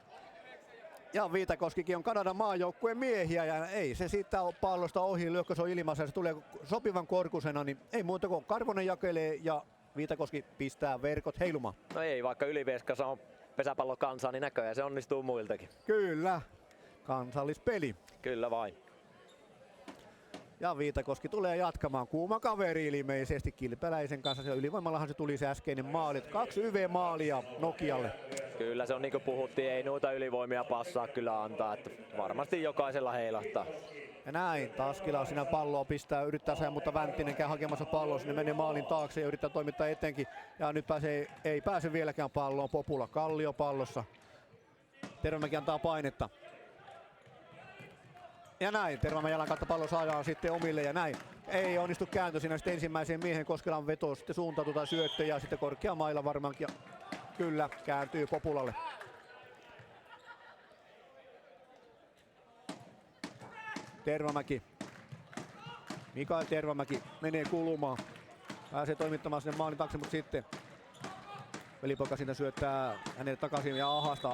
Ja Viitakoskikin on Kanadan maajoukkueen miehiä ja ei se siitä ole pallosta ohi, lyökkö se on ilmassa ja se tulee sopivan korkusena, niin ei muuta kuin Karvonen jakelee ja Viitakoski pistää verkot heilumaan. No ei, vaikka Ylivieskassa on pesäpallo kansaa, niin näköjään se onnistuu muiltakin. Kyllä, kansallispeli. Kyllä vain. Ja Viitakoski tulee jatkamaan. Kuuma kaveri ilmeisesti Kilpeläisen kanssa. Siellä ylivoimallahan se tuli se äskeinen maali. 2 YV-maalia Nokialle. Kyllä se on niin kuin puhuttiin, ei noita ylivoimia passaa kyllä antaa. Että varmasti jokaisella heilahtaa. Ja näin, Taskila siinä palloa pistää, yrittää saada, mutta Vänttinen käy hakemassa palloa, sinne menee maalin taakse ja yrittää toimittaa etenkin. Ja nyt ei pääse vieläkään palloon, Popula Kallio pallossa. Tervemäki antaa painetta. Ja näin, Tervamäen jalan kautta pallo saadaan sitten omille ja näin. Ei onnistu kääntö siinä sitten ensimmäiseen miehen Koskelan veto, sitten suuntautuu syöttö ja sitten korkea mailla varmaankin. Ja kyllä, kääntyy Populalle. Tervamäki. Mikael Tervamäki menee kulmaan. Pääsee toimittamaan sinne maalin taakse, mutta sitten velipoika siinä syöttää hänelle takaisin ja Ahasta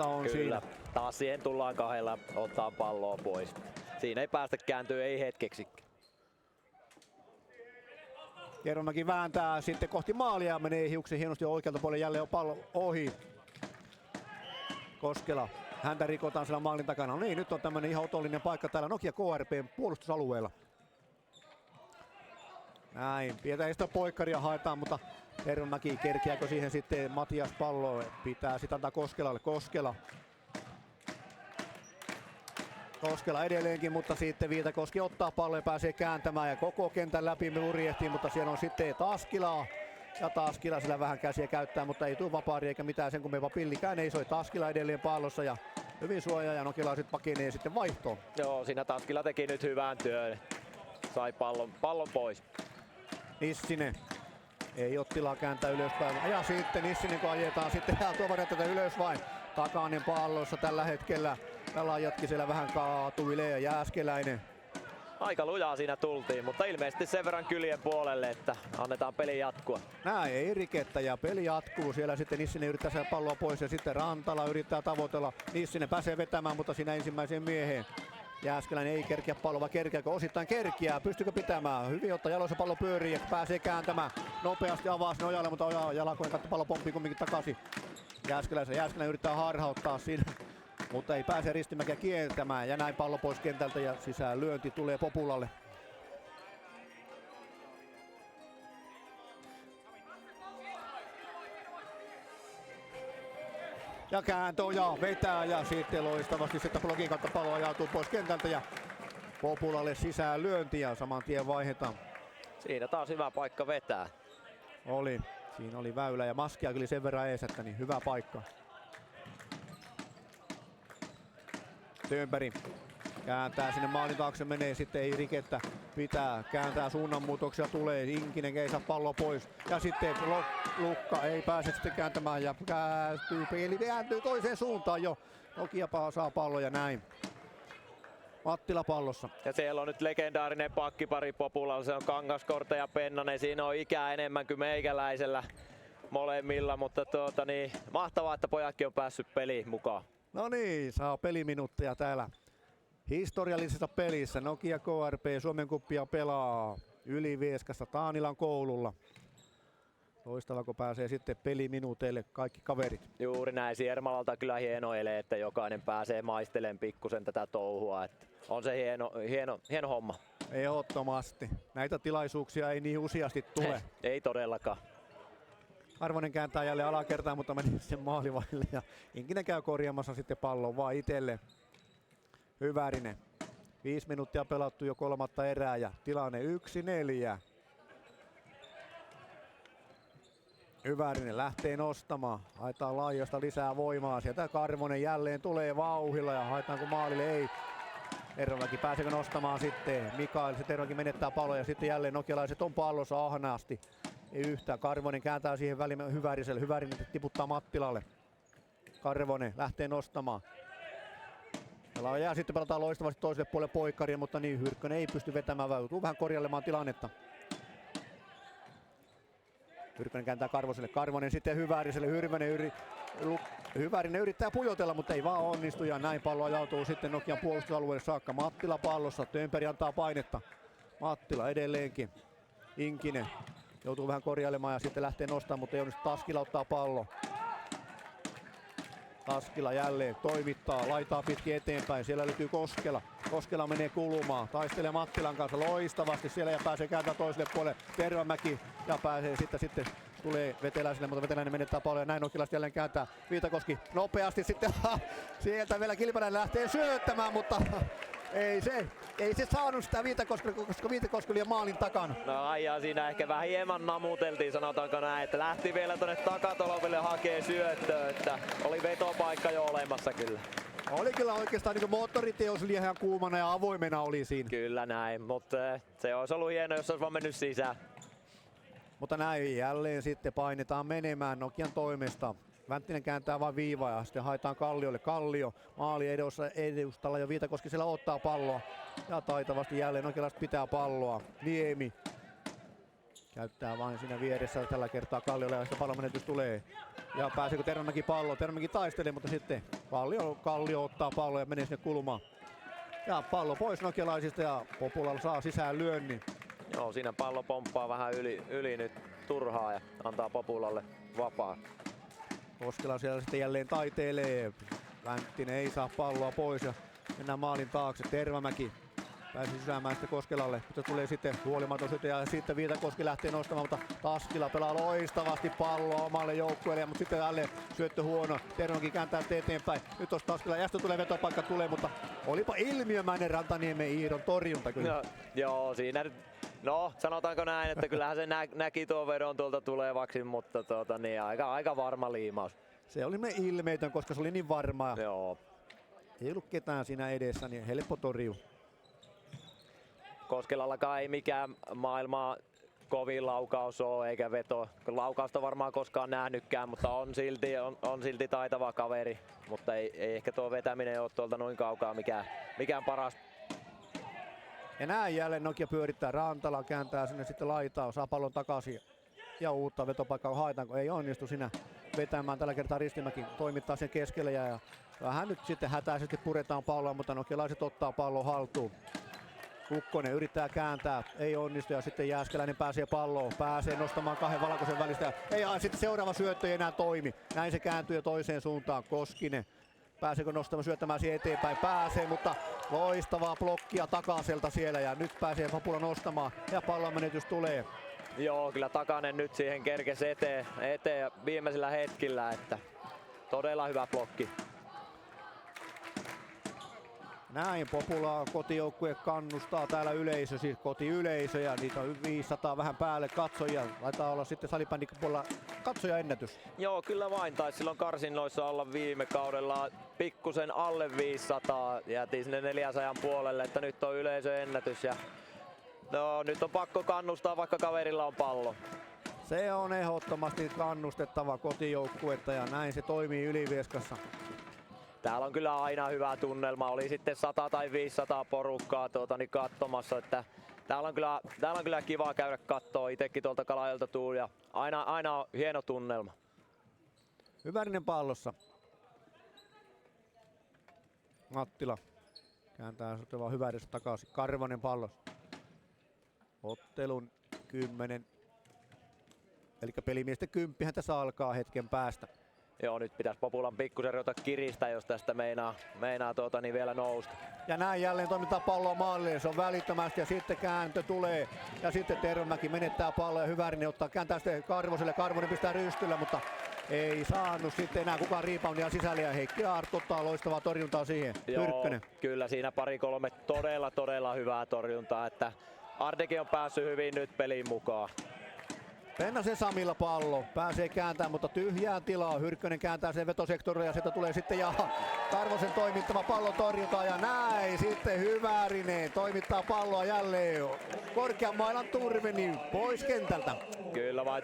on Kyllä. siinä. Taas siihen tullaan kahdella ottaa palloa pois. Siinä ei päästä kääntyä, ei hetkeksi. Tervamäki vääntää sitten kohti maalia ja menee hiuksen hienosti oikealta puolelle, jälleen on pallo ohi. Koskela, häntä rikotaan siellä maalin takana. No niin, nyt on tämmönen ihan otollinen paikka täällä Nokia KRP:n puolustusalueella. Näin, pientä sitä poikkaria haetaan, mutta Tervamäki kerkiääkö siihen sitten Matias palloa? Pitää sitä antaa Koskelalle. Koskela edelleenkin, mutta sitten Viitakoski ottaa pallon ja pääsee kääntämään ja koko kentän läpi murjehtii, mutta siellä on sitten Taskilaa. Ja Taskila sillä vähän käsiä käyttää, mutta ei tule vapaari eikä mitään sen kummempaa, pillikään ei soi. Taskila edelleen pallossa ja hyvin suojaa ja nokialaiset pakenee sitten vaihtoon. Joo, siinä Taskila teki nyt hyvän työn. Sai pallon pois. Nissinen. Ei ole tilaa kääntää ylöspäin. Ja sitten Nissinen kun ajetaan sitten tuomarit tätä ylös vain. Takainen pallossa tällä hetkellä. Pelaajatkin siellä vähän kaatuilee ja Jääskeläinen. Aika lujaa siinä tultiin, mutta ilmeisesti sen verran kyljen puolelle, että annetaan peli jatkua. Näin, ei rikettä ja peli jatkuu. Siellä sitten Nissinen yrittää saada palloa pois ja sitten Rantala yrittää tavoitella. Nissinen pääsee vetämään, mutta siinä ensimmäiseen mieheen. Jääskeläinen ei kerkiä palloa, vai kerkiääkö? Osittain kerkiää. Pystyykö pitämään? Hyvin ottaa jaloissa pallo pyörii ja pääsee kääntämään. Nopeasti avaa sinne Ojalle, mutta Oja jalakoinen katto pallo pomppii kumminkin takaisin. Jääskeläinen yrittää harhauttaa siinä, mutta ei pääse Ristimäkiä kieltämään. Ja näin pallo pois kentältä ja sisään lyönti tulee Populalle. Ja kääntö ja vetää ja sitten loistavasti sitten blogin kautta pallo ajautuu pois kentältä ja Populalle sisään lyönti ja saman tien vaihdetaan. Siinä taas hyvä paikka vetää. Oli. Siinä oli väylä ja maskia kyllä sen verran ees, että niin hyvä paikka. Tönberg kääntää sinne maalin taakse, menee, sitten ei rikettä, pitää, kääntää suunnanmuutoksia, tulee, Inkinen ei saa palloa pois ja sitten Lukka ei pääse sitten kääntämään ja peli kääntyy toiseen suuntaan jo. Nokia saa pallo ja näin. Mattila pallossa. Ja siellä on nyt legendaarinen pakkipari Populalla, se on Kangaskorte ja Pennanen, siinä on ikää enemmän kuin meikäläisellä molemmilla, mutta mahtavaa, että pojatkin on päässyt peliin mukaan. No niin, saa peliminuutteja täällä historiallisessa pelissä. Nokia KRP Suomen kuppia pelaa Ylivieskassa Taanilan koululla. Loistavaa, kun pääsee sitten peliminuuteille kaikki kaverit. Juuri näin, Siermalalta kyllä hieno ele, että jokainen pääsee maistelemaan pikkusen tätä touhua. Että on se hieno homma. Ehdottomasti. Näitä tilaisuuksia ei niin useasti tule. Ei todellakaan. Arvonen kääntää jälleen alakertaan, mutta meni sen maalivaille ja Inkinen käy korjaamassa sitten pallon vaan itselle. Hyvärinen. 5 minuuttia pelattu jo kolmatta erää ja tilanne 1-4. Hyvärinen lähtee nostamaan. Haetaan laajasta lisää voimaa. Sieltä Karvonen jälleen tulee vauhilla ja haetaanko maalille? Ei. Tervamäki pääseekö nostamaan sitten? Mikael, se Tervamäki menettää paloja. Sitten jälleen nokialaiset on pallossa ahnaasti. Ei yhtään. Karvonen kääntää siihen väliin Hyväriselle. Hyvärinen tiputtaa Mattilalle. Karvonen lähtee nostamaan. Ja sitten pelataan loistavasti toiselle puolelle poikkaria, mutta niin Hyrkkönen ei pysty vetämään. Joutuu vähän korjailemaan tilannetta. Hyrkkönen kääntää Karvoselle. Karvonen sitten Hyväriselle. Hyvärinen yrittää pujotella, mutta ei vaan onnistu. Ja näin pallo ajautuu sitten Nokian puolustusalueelle saakka. Mattila pallossa. Tönberg antaa painetta. Mattila edelleenkin. Inkinen joutuu vähän korjailemaan ja sitten lähtee nostamaan, mutta ei onnistu. Taskila ottaa pallo. Taskila jälleen toimittaa, laitaa pitkin eteenpäin. Siellä löytyy Koskela. Koskela menee kulumaan. Taistelee Mattilan kanssa loistavasti siellä ja pääsee kääntämään toiselle puolelle. Tervamäki ja pääsee sitten tulee Veteläiselle, mutta Veteläinen menettää paljon ja näin Nokilasta jälleen kääntää Viitakoski nopeasti sitten. Sieltä vielä Kilpänen lähtee syöttämään, mutta ei se saanut sitä Viitakoskelle, koska Viitakoski oli jo maalin takana. No aijaa, siinä ehkä vähän hieman namuteltiin, sanotaanko näin, että lähti vielä tuonne takatolville hakee syöttöä, että oli vetopaikka jo olemassa kyllä. Oli kyllä oikeastaan niin moottoriteos oli ihan kuumana ja avoimena oli siinä. Kyllä näin, mutta se olisi ollut hienoa, jos olisi vaan mennyt sisään. Mutta näin jälleen sitten painetaan menemään Nokian toimesta. Vänttinen kääntää vain viivaa ja sitten haetaan Kalliolle. Kallio maali edustalla ja Viitakoski siellä ottaa palloa. Ja taitavasti jälleen oikeanlaista pitää palloa. Niemi käyttää vain siinä vieressä tällä kertaa Kalliolle ja sitten pallonmenetys tulee. Ja pääseekö Tervamäki palloon? Tervamäki taistelee, mutta sitten Kallio ottaa pallon ja menee sinne kulmaan. Ja pallo pois nokialaisista ja Popula saa sisään lyönnin. Joo, siinä pallo pomppaa vähän yli nyt turhaa ja antaa Populalle vapaa. Koskela siellä sitten jälleen taiteilee. Vänttinen ei saa palloa pois ja mennään maalin taakse. Tervamäki pääsi sysäämään sitten Koskelalle, mutta tulee sitten huolimaton syte ja sitten Viitakoski lähtee nostamaan, mutta Taskila pelaa loistavasti palloa omalle joukkueelle, mutta sitten jälleen syöttö huono. Tervamäki kääntää sitten eteenpäin. Nyt tuossa Taskila jästö tulee, vetopaikka tulee, mutta olipa ilmiömäinen Rantaniemen Iiron torjunta kyllä. No, joo, siinä nyt, no sanotaanko näin, että kyllähän se näki tuon vedon tuolta tulevaksi, mutta niin, aika varma liimaus. Se oli me ilmeitön, koska se oli niin varmaa. Joo. Ei ollut ketään siinä edessä, niin helppo torjua. Koskelallakaan ei mikään maailmaa kovin laukaus ole eikä veto. Laukausta varmaan koskaan nähnytkään, mutta on silti taitava kaveri. Mutta ei ehkä tuo vetäminen ole tuolta noin kaukaa mikään paras. Ja näin jälleen Nokia pyörittää Rantala, kääntää sinne sitten laitaa, saa pallon takaisin. Ja uutta vetopaikkaa haetaan, kun ei onnistu siinä vetämään. Tällä kertaa Ristimäki toimittaa sen keskelle ja vähän nyt sitten hätäisesti puretaan palloa, mutta nokialaiset ottaa pallon haltuun. Kukkonen yrittää kääntää, ei onnistu ja sitten Jääskeläinen pääsee palloon, pääsee nostamaan kahden valkoisen välistä. Ei, sitten seuraava syöttö ei enää toimi. Näin se kääntyy toiseen suuntaan. Koskinen. Pääseekö nostamaan syöttämään siihen eteenpäin? Pääsee, mutta loistavaa blokkia takaiselta siellä ja nyt pääsee Popula nostamaan ja pallon menetys tulee. Joo, kyllä Takanen nyt siihen kerkesi eteen viimeisillä hetkillä, että todella hyvä blokki. Näin Popula kotijoukkue kannustaa täällä yleisö, siis kotiyleisö ja niitä on 500 vähän päälle katsojia. Taitaa olla sitten salibändin puolella katsojaennätys. Joo, kyllä vain. Taisi silloin karsinnoissa olla viime kaudella pikkusen alle 500. Jäätiin sinne 400 puolelle, että nyt on yleisöennätys. Ja no, nyt on pakko kannustaa, vaikka kaverilla on pallo. Se on ehdottomasti kannustettava kotijoukkuetta ja näin se toimii Ylivieskassa. Täällä on kyllä aina hyvä tunnelma, oli sitten 100 tai 500 porukkaa katsomassa, että täällä on kyllä kiva käydä kattoo, itekin tuolta Kalajoelta tuun ja aina on hieno tunnelma. Hyvärinen pallossa. Mattila kääntää sitten vaan Hyvärissä takaisin. Karvonen pallossa. Ottelun 10. Eli pelimiesten 10 tässä alkaa hetken päästä. Joo, nyt pitäisi Populan pikkusen ruveta kiristä, jos tästä meinaa vielä nousta. Ja näin jälleen toimittaa palloa maalille, se on välittömästi ja sitten kääntö tulee. Ja sitten Tervamäki menettää palloa ja Hyvärinen kääntää sitten Karvoselle. Karvonen pistää rystyllä, mutta ei saanut sitten enää kukaan reboundia sisälle ja Heikki Aarto ottaa loistavaa torjuntaa siihen. Hyrkkönen. Kyllä siinä 2-3 todella hyvää torjuntaa, että Ardekin on päässyt hyvin nyt peliin mukaan. Pennasen Samilla pallo, pääsee kääntämään, mutta tyhjään tilaa. Hyrkkönen kääntää sen vetosektorille ja sieltä tulee sitten Karvosen toimittava pallon torjunta ja näin sitten Hyvärinen toimittaa palloa jälleen. Korkean mailan turveni pois kentältä. Kyllä vain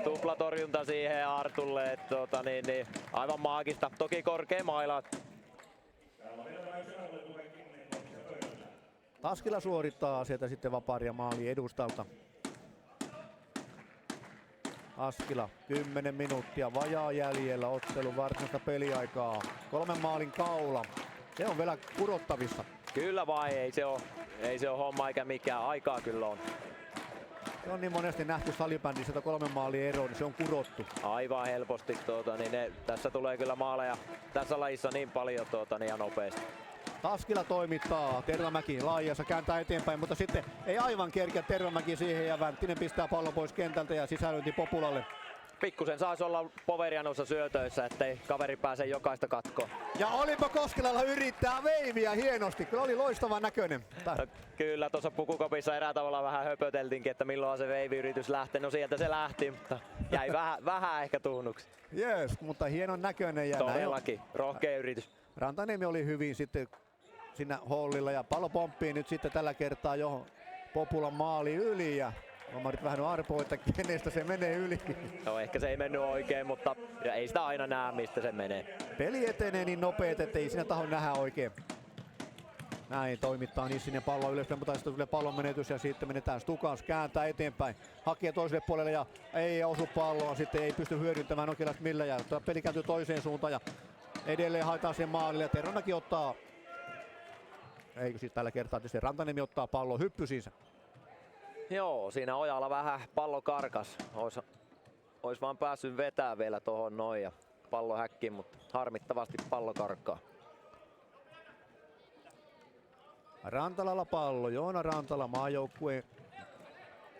tuplatorjunta siihen Artulle, että aivan maagista. Toki korkea maila. Taskila suorittaa sieltä sitten vapaaria maali edustalta. Askila, 10 minuuttia vajaa jäljellä ottelun varsinaista peliaikaa. 3 maalin kaula. Se on vielä kurottavissa. Kyllä vai, ei se ole homma eikä mikään, aikaa kyllä on. Se on niin monesti nähty salibändissä, että 3 maalin ero, niin se on kurottu. Aivan helposti, tässä tulee kyllä maaleja tässä lajissa niin paljon ja nopeasti. Taskila toimittaa, Tervamäki laajassa kääntää eteenpäin, mutta sitten ei aivan kerkeä Tervamäki siihen ja Vänttinen pistää pallon pois kentältä ja sisällynti Populalle. Pikkusen saisi olla poveria noissa syötöissä, ettei kaveri pääse jokaista katkoon. Ja olipa Koskelalla yrittää veiviä hienosti, kyllä oli loistava näköinen. Kyllä tuossa pukukopissa erää tavalla vähän höpöteltiinkin, että milloin se veiviyritys lähtee. No sieltä se lähti, mutta jäi vähän ehkä tuhnuksi. Jees, mutta hienon näköinen. Ja todellakin, rohkea yritys. Rantaniemi oli hyvin sitten siinä hollilla ja pallo pomppii nyt sitten tällä kertaa jo Populan maali yli ja Tuomarit vähän arpoo, että kenestä se menee yli. No ehkä se ei mennyt oikein, mutta ja ei sitä aina näe, mistä se menee. Peli etenee niin nopeet, ettei siinä taho nähdä oikein. Näin toimittaa Nissinen palloa ylöspäin, mutta sitten tulee pallon menetys ja sitten menetään Stukans, kääntää eteenpäin, hakee toiselle puolelle ja ei osu palloa, sitten ei pysty hyödyntämään Nokialasta millään ja peli kääntyy toiseen suuntaan ja edelleen haetaan sen maalille ja Tervamäki ottaa, eikö siis tällä kertaa tietysti Rantaniemi ottaa pallon hyppysiinsä. Joo, siinä Ojala vähän pallo karkas. Ois vaan päässyt vetää vielä tohon noin ja pallo häkkiin, mutta harmittavasti pallo karkaa. Rantalalla pallo, Joona Rantala maajoukkueen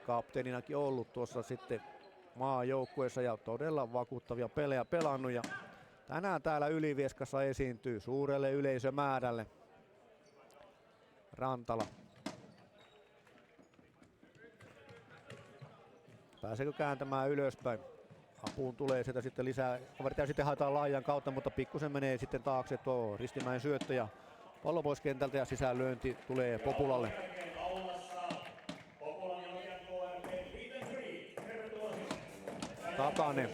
kapteeninakin ollut tuossa sitten maajoukkueessa ja todella vakuuttavia pelejä pelannut ja tänään täällä Ylivieskassa esiintyy suurelle yleisömäärälle. Rantala. Pääseekö kääntämään ylöspäin? Apuun tulee sieltä sitten lisää. Kaverit sitten haetaan laajan kautta, mutta pikkusen menee sitten taakse tuo Ristimäen syöttö ja pallo pois kentältä ja sisäänlyönti tulee Populalle. Takanen.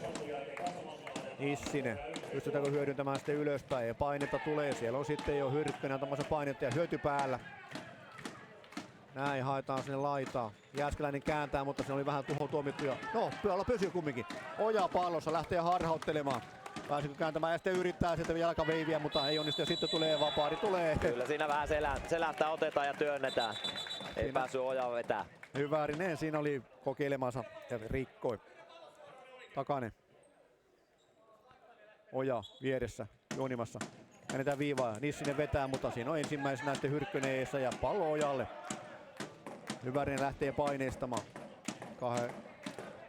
Nissinen. Pystytäänkö hyödyntämään sitten ylöspäin ja painetta tulee. Siellä on sitten jo Hyrkkönen antamassa painetta ja hyöty päällä. Näin haetaan sinne laitaan. Jääskeläinen kääntää, mutta se oli vähän tuho tuomittu. No, pyöllä pysyy kumminkin. Oja pallossa lähtee harhauttelemaan. Pääsikö kääntämään ja sitten yrittää sitten jalkaveiviä, mutta ei onnistu ja sitten tulee vapaari. Tulee. Kyllä siinä vähän selästä otetaan ja työnnetään. Ei siinä päässyt Oja vetää. Hyvärinen siinä oli kokeilemansa ja rikkoi. Takanen. Oja vieressä juonimassa. Käännetään viivaa. Nissinen vetää, mutta siinä on ensimmäisenä sitten Hyrkkönen eessä ja pallo Ojalle. Hyvärinen lähtee paineistamaan.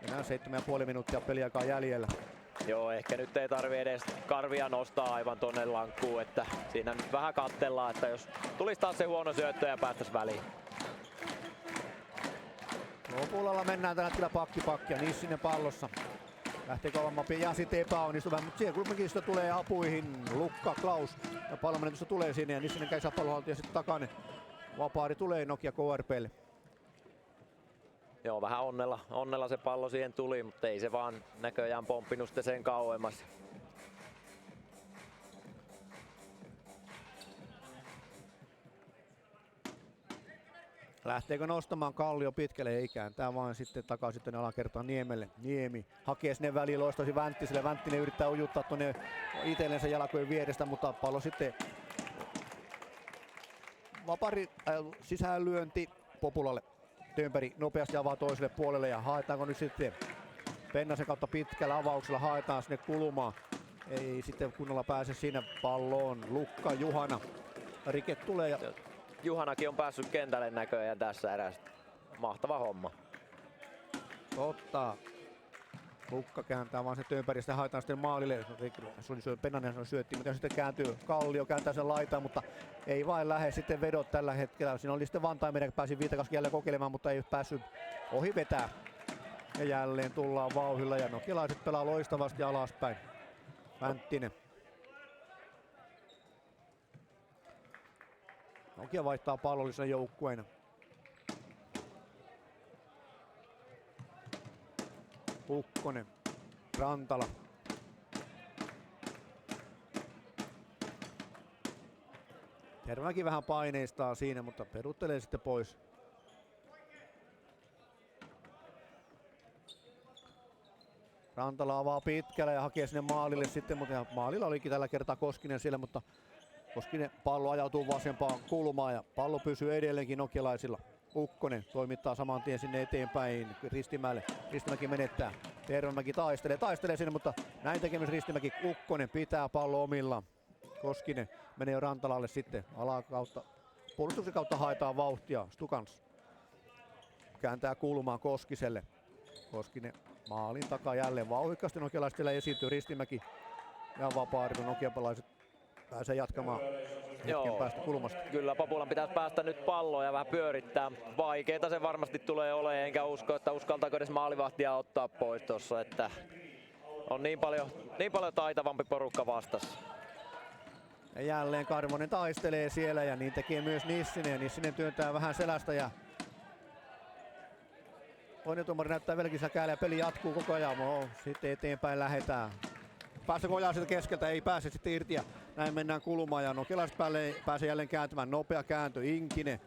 Enää 7,5 minuuttia peliaikaa jäljellä. Joo, ehkä nyt ei tarvi edes karvia nostaa aivan tonne lankkuun, että siinä nyt vähän katsellaan, että jos tulisi taas se huono syöttö ja päästäisi väliin. Lopulalla mennään tällä hetkellä pakki ja Nissinen pallossa. Lähtee kauemmapi ja sitten epäonnistuvan, mutta siellä kuitenkin sitä tulee apuihin Lukka, Klaus. Ja pallonmenetystä tulee sinne ja Nissinen käy pallonhaltuja sitten Takanen. Vapaari tulee Nokia KRPlle. Joo, vähän onnella se pallo siihen tuli, mutta ei se vaan näköjään pomppinut sitten sen kauemmas. Lähteekö nostamaan Kallio pitkälle? Ei kääntää vaan sitten takaisin tuonne alakertaan Niemelle. Niemi hakee sinne väliin, loistaisi Vänttiselle. Vänttinen yrittää ujuttaa tuonne itsellensä jalkojen vierestä, mutta pallo sitten vapari sisäänlyönti Populalle. Tömpäri nopeasti avaa toiselle puolelle ja haetaanko nyt sitten Pennasen kautta pitkällä avauksella haetaan sinne kulmaan. Ei sitten kunnolla pääse siinä palloon. Lukka, Juhana. Rike tulee ja Juhanakin on päässyt kentälle näköjään tässä erässä. Mahtava homma. Totta. Lukka kääntää vaan sen Tömpäristä, haetaan sitten maalille. Se oli Pennanen syötti, mutta sitten kääntyy Kallio, kääntää sen laitaan, mutta ei vain lähde sitten vedot tällä hetkellä. Siinä oli sitten Vantaimen, pääsi Viitakaski jälleen kokeilemaan, mutta ei päässyt ohi vetää. Ja jälleen tullaan vauhdilla ja nokialaiset pelaa loistavasti alaspäin. Vänttinen. Nokia vaihtaa pallollisena joukkueena. Kukkonen, Rantala. Terväkin vähän paineistaa siinä, mutta peruttelee sitten pois. Rantala avaa pitkällä ja hakee sinne maalille sitten, mutta maalilla olikin tällä kertaa Koskinen siellä, mutta Koskinen pallo ajautuu vasempaan kulmaan ja pallo pysyy edelleenkin nokialaisilla. Ukkonen toimittaa saman tien sinne eteenpäin Ristimäelle. Ristimäki menettää. Tervamäki taistelee sinne, mutta näin tekemässä Ristimäki. Ukkonen pitää pallo omillaan. Koskinen menee jo Rantalalle sitten alakautta. Puolustuksen kautta haetaan vauhtia. Stukans kääntää kulmaan Koskiselle. Koskinen maalin takaa jälleen vauhikkaasti nokialaiset esiintyy. Ristimäki ja Vapaari, kun nokiapalaiset pääsee jatkamaan hetken päästä kulmasta. Kyllä Populan pitäisi päästä nyt palloon ja vähän pyörittää. Vaikeita se varmasti tulee olemaan, enkä usko, että uskaltaako edes maalivahtia ottaa pois tuossa, että on niin paljon taitavampi porukka vastassa. Ja jälleen Karvonen taistelee siellä ja niin tekee myös Nissinen. Nissinen työntää vähän selästä ja toinen tuomari näyttää vieläkin säkäällä ja peli jatkuu koko ajan. Sitten eteenpäin lähdetään. Päästäkö Ojaa sieltä keskeltä? Ei pääse sitten irti ja näin mennään kulmaan. Ja Nokialaiset pääsee jälleen kääntämään. Nopea kääntö, Inkinen.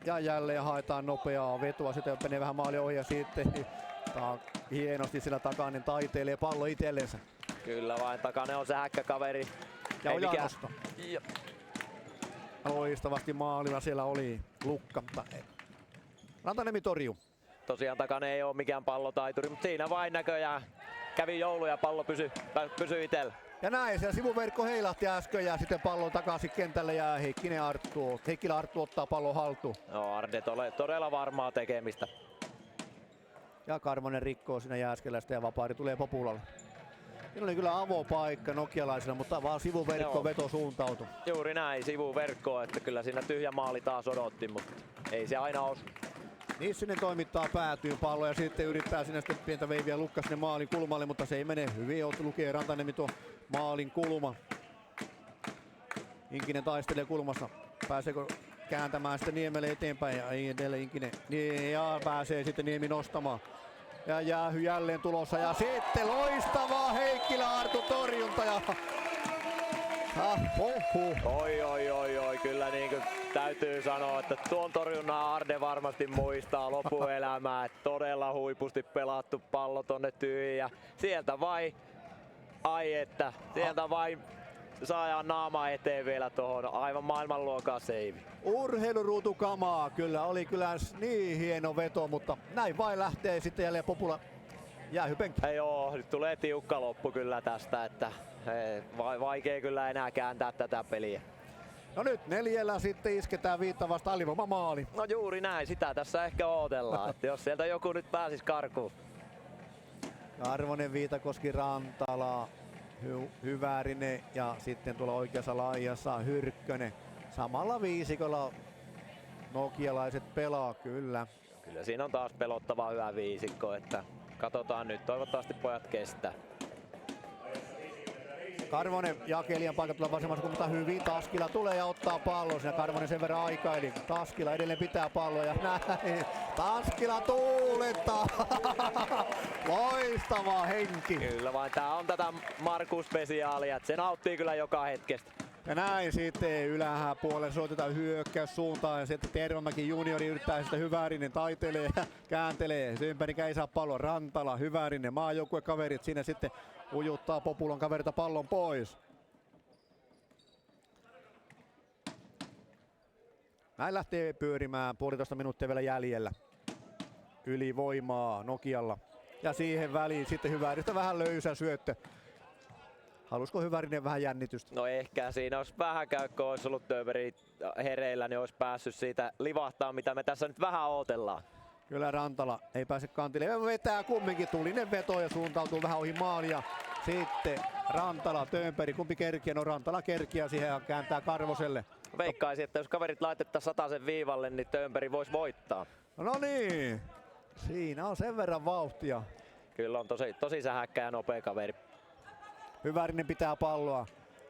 Ja jälleen haetaan nopeaa vetoa. Sitten menee vähän maali ohi ja sitten hienosti sillä Takanen taiteilee pallo itsellensä. Kyllä vain, Takanen on se häkkäkaveri. Ja Ei Oja mikään- nosto. Ja- Loistavasti maalilla siellä oli Lukka, mutta ei. Rantanemi torjuu. Tosiaan Takanen ei ole mikään pallotaituri, mutta siinä vain näköjään kävi joulu ja pallo pysyi itsellä. Ja näin, siellä sivuverkko heilahti äsken ja sitten pallo takaisin kentälle ja Heikkilä Arttu ottaa pallon haltuun. No Arde todella varmaa tekemistä. Ja Karvonen rikkoo siinä Jääskeläistä ja vapaari tulee Populalle. Siinä oli kyllä avopaikka nokialaisilla, mutta vaan sivuverkko Joo. veto suuntautui. Juuri näin, sivuverkkoa, että kyllä siinä tyhjä maali taas odotti, mutta ei se aina osu. Nissinen toimittaa päätyyn pallo ja sitten yrittää sinne sitten pientä veiviä Lukka sinne maalin kulmalle, mutta se ei mene hyvin. Lukee Rantanemi tuo maalin kulma. Inkinen taistelee kulmassa. Pääseekö kääntämään sitten Niemelle eteenpäin ja ei edelleen Inkinen. Ja pääsee sitten Niemi nostamaan. Ja Jäähy jälleen tulossa ja sitten loistavaa Heikkilä Arttu torjunta ja Oi, kyllä niin kuin täytyy sanoa, että tuon torjunnan Arde varmasti muistaa loppuelämää, että todella huipusti pelattu pallo tonne tyyliin ja sieltä vai, sieltä vain saadaan naama eteen vielä tuohon aivan maailmanluokan seivi. urheiluruutukamaa, kyllä oli kyllä niin hieno veto, mutta näin vain lähtee sitten jälleen Popula Jäähypenkki. Joo, nyt tulee tiukka loppu kyllä tästä, että vaikea kyllä enää kääntää tätä peliä. No nyt 4 sitten isketään viitta vasta alivoima maali. No juuri näin, sitä tässä ehkä odotellaan, että jos sieltä joku nyt pääsisi karkuun. Arvonen, Viitakoski, Rantala, Hyvärinen ja sitten tuolla oikeassa laijassa Hyrkkönen. Samalla viisikolla nokialaiset pelaa kyllä. Kyllä siinä on taas pelottava hyvä viisikko, että katsotaan nyt, toivottavasti pojat kestää. Karvonen jakelijan paikat tulee vasemmassa, mutta hyvin Taskila tulee ja ottaa pallon. Siinä Karvonen sen verran aikaili. Taskila edelleen pitää palloa ja näin. Taskila tuulettaa. Loistava henki. Kyllä vain, tää on tätä Markus-spesiaalia, että se nauttii kyllä joka hetkestä. Ja näin sitten yläpuolelle soitetaan hyökkäys suuntaan ja sitten Tervamäki juniori yrittää sitä Hyvärinen taitelee ja kääntelee. Ympärikä ei saa pallon. Rantala, Hyvärinen, maajoukkuekaverit siinä sitten ujuttaa Populan kaverita pallon pois. Näin lähtee pyörimään, 1,5 minuuttia vielä jäljellä. Ylivoimaa Nokialla. Ja siihen väliin sitten Hyväristä vähän löysä syöttö. Halusiko Hyvärinen vähän jännitystä? No ehkä siinä olisi vähän kun olisi ollut Tööveri hereillä, niin olisi päässyt siitä livahtaa, mitä me tässä nyt vähän odotellaan. Kyllä Rantala ei pääse kantille. Vetää kumminkin, tulinen veto ja suuntautuu vähän ohi maalia. Sitten Rantala, Töönperi, kumpi kerkiä? No Rantala kerkiä siihen ja kääntää Karvoselle. Veikkaisin, että jos kaverit laitettaisiin 100 viivalle, niin Töönperi voisi voittaa. No niin, siinä on sen verran vauhtia. Kyllä on tosi sähäkkä ja nopea kaveri. Hyvärinen pitää palloa.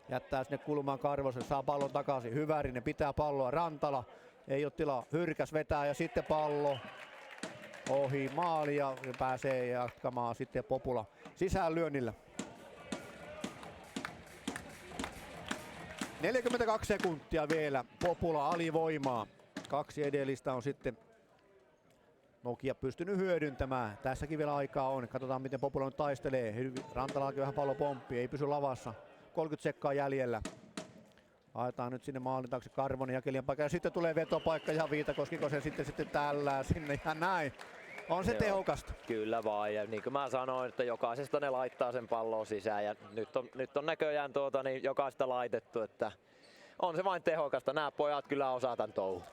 Jättää sinne kulmaan Karvoselle, saa pallon takaisin. Hyvärinen pitää palloa, Rantala. Ei ole tilaa, Hyrkäs vetää ja sitten pallo ohi maali ja pääsee jatkamaan sitten Popula sisään lyönnillä. 42 sekuntia vielä, Popula alivoimaa. 2 edellistä on sitten Nokia pystynyt hyödyntämään. Tässäkin vielä aikaa on. Katsotaan miten Popula nyt taistelee. Rantalaakin vähän pallo pomppii, ei pysy lavassa. 30 sekkaa jäljellä. Haetaan nyt sinne maalin taakse Karvonen jakelijan paikka. Ja sitten tulee vetopaikka ja Viitakoskiko se sitten tällä sinne ja näin. On se tehokasta. Kyllä vaan, ja niin kuin mä sanoin, että jokaisesta ne laittaa sen pallon sisään ja nyt on näköjään niin jokaista laitettu, että on se vain tehokasta. Nämä pojat kyllä osaa tämän touhun.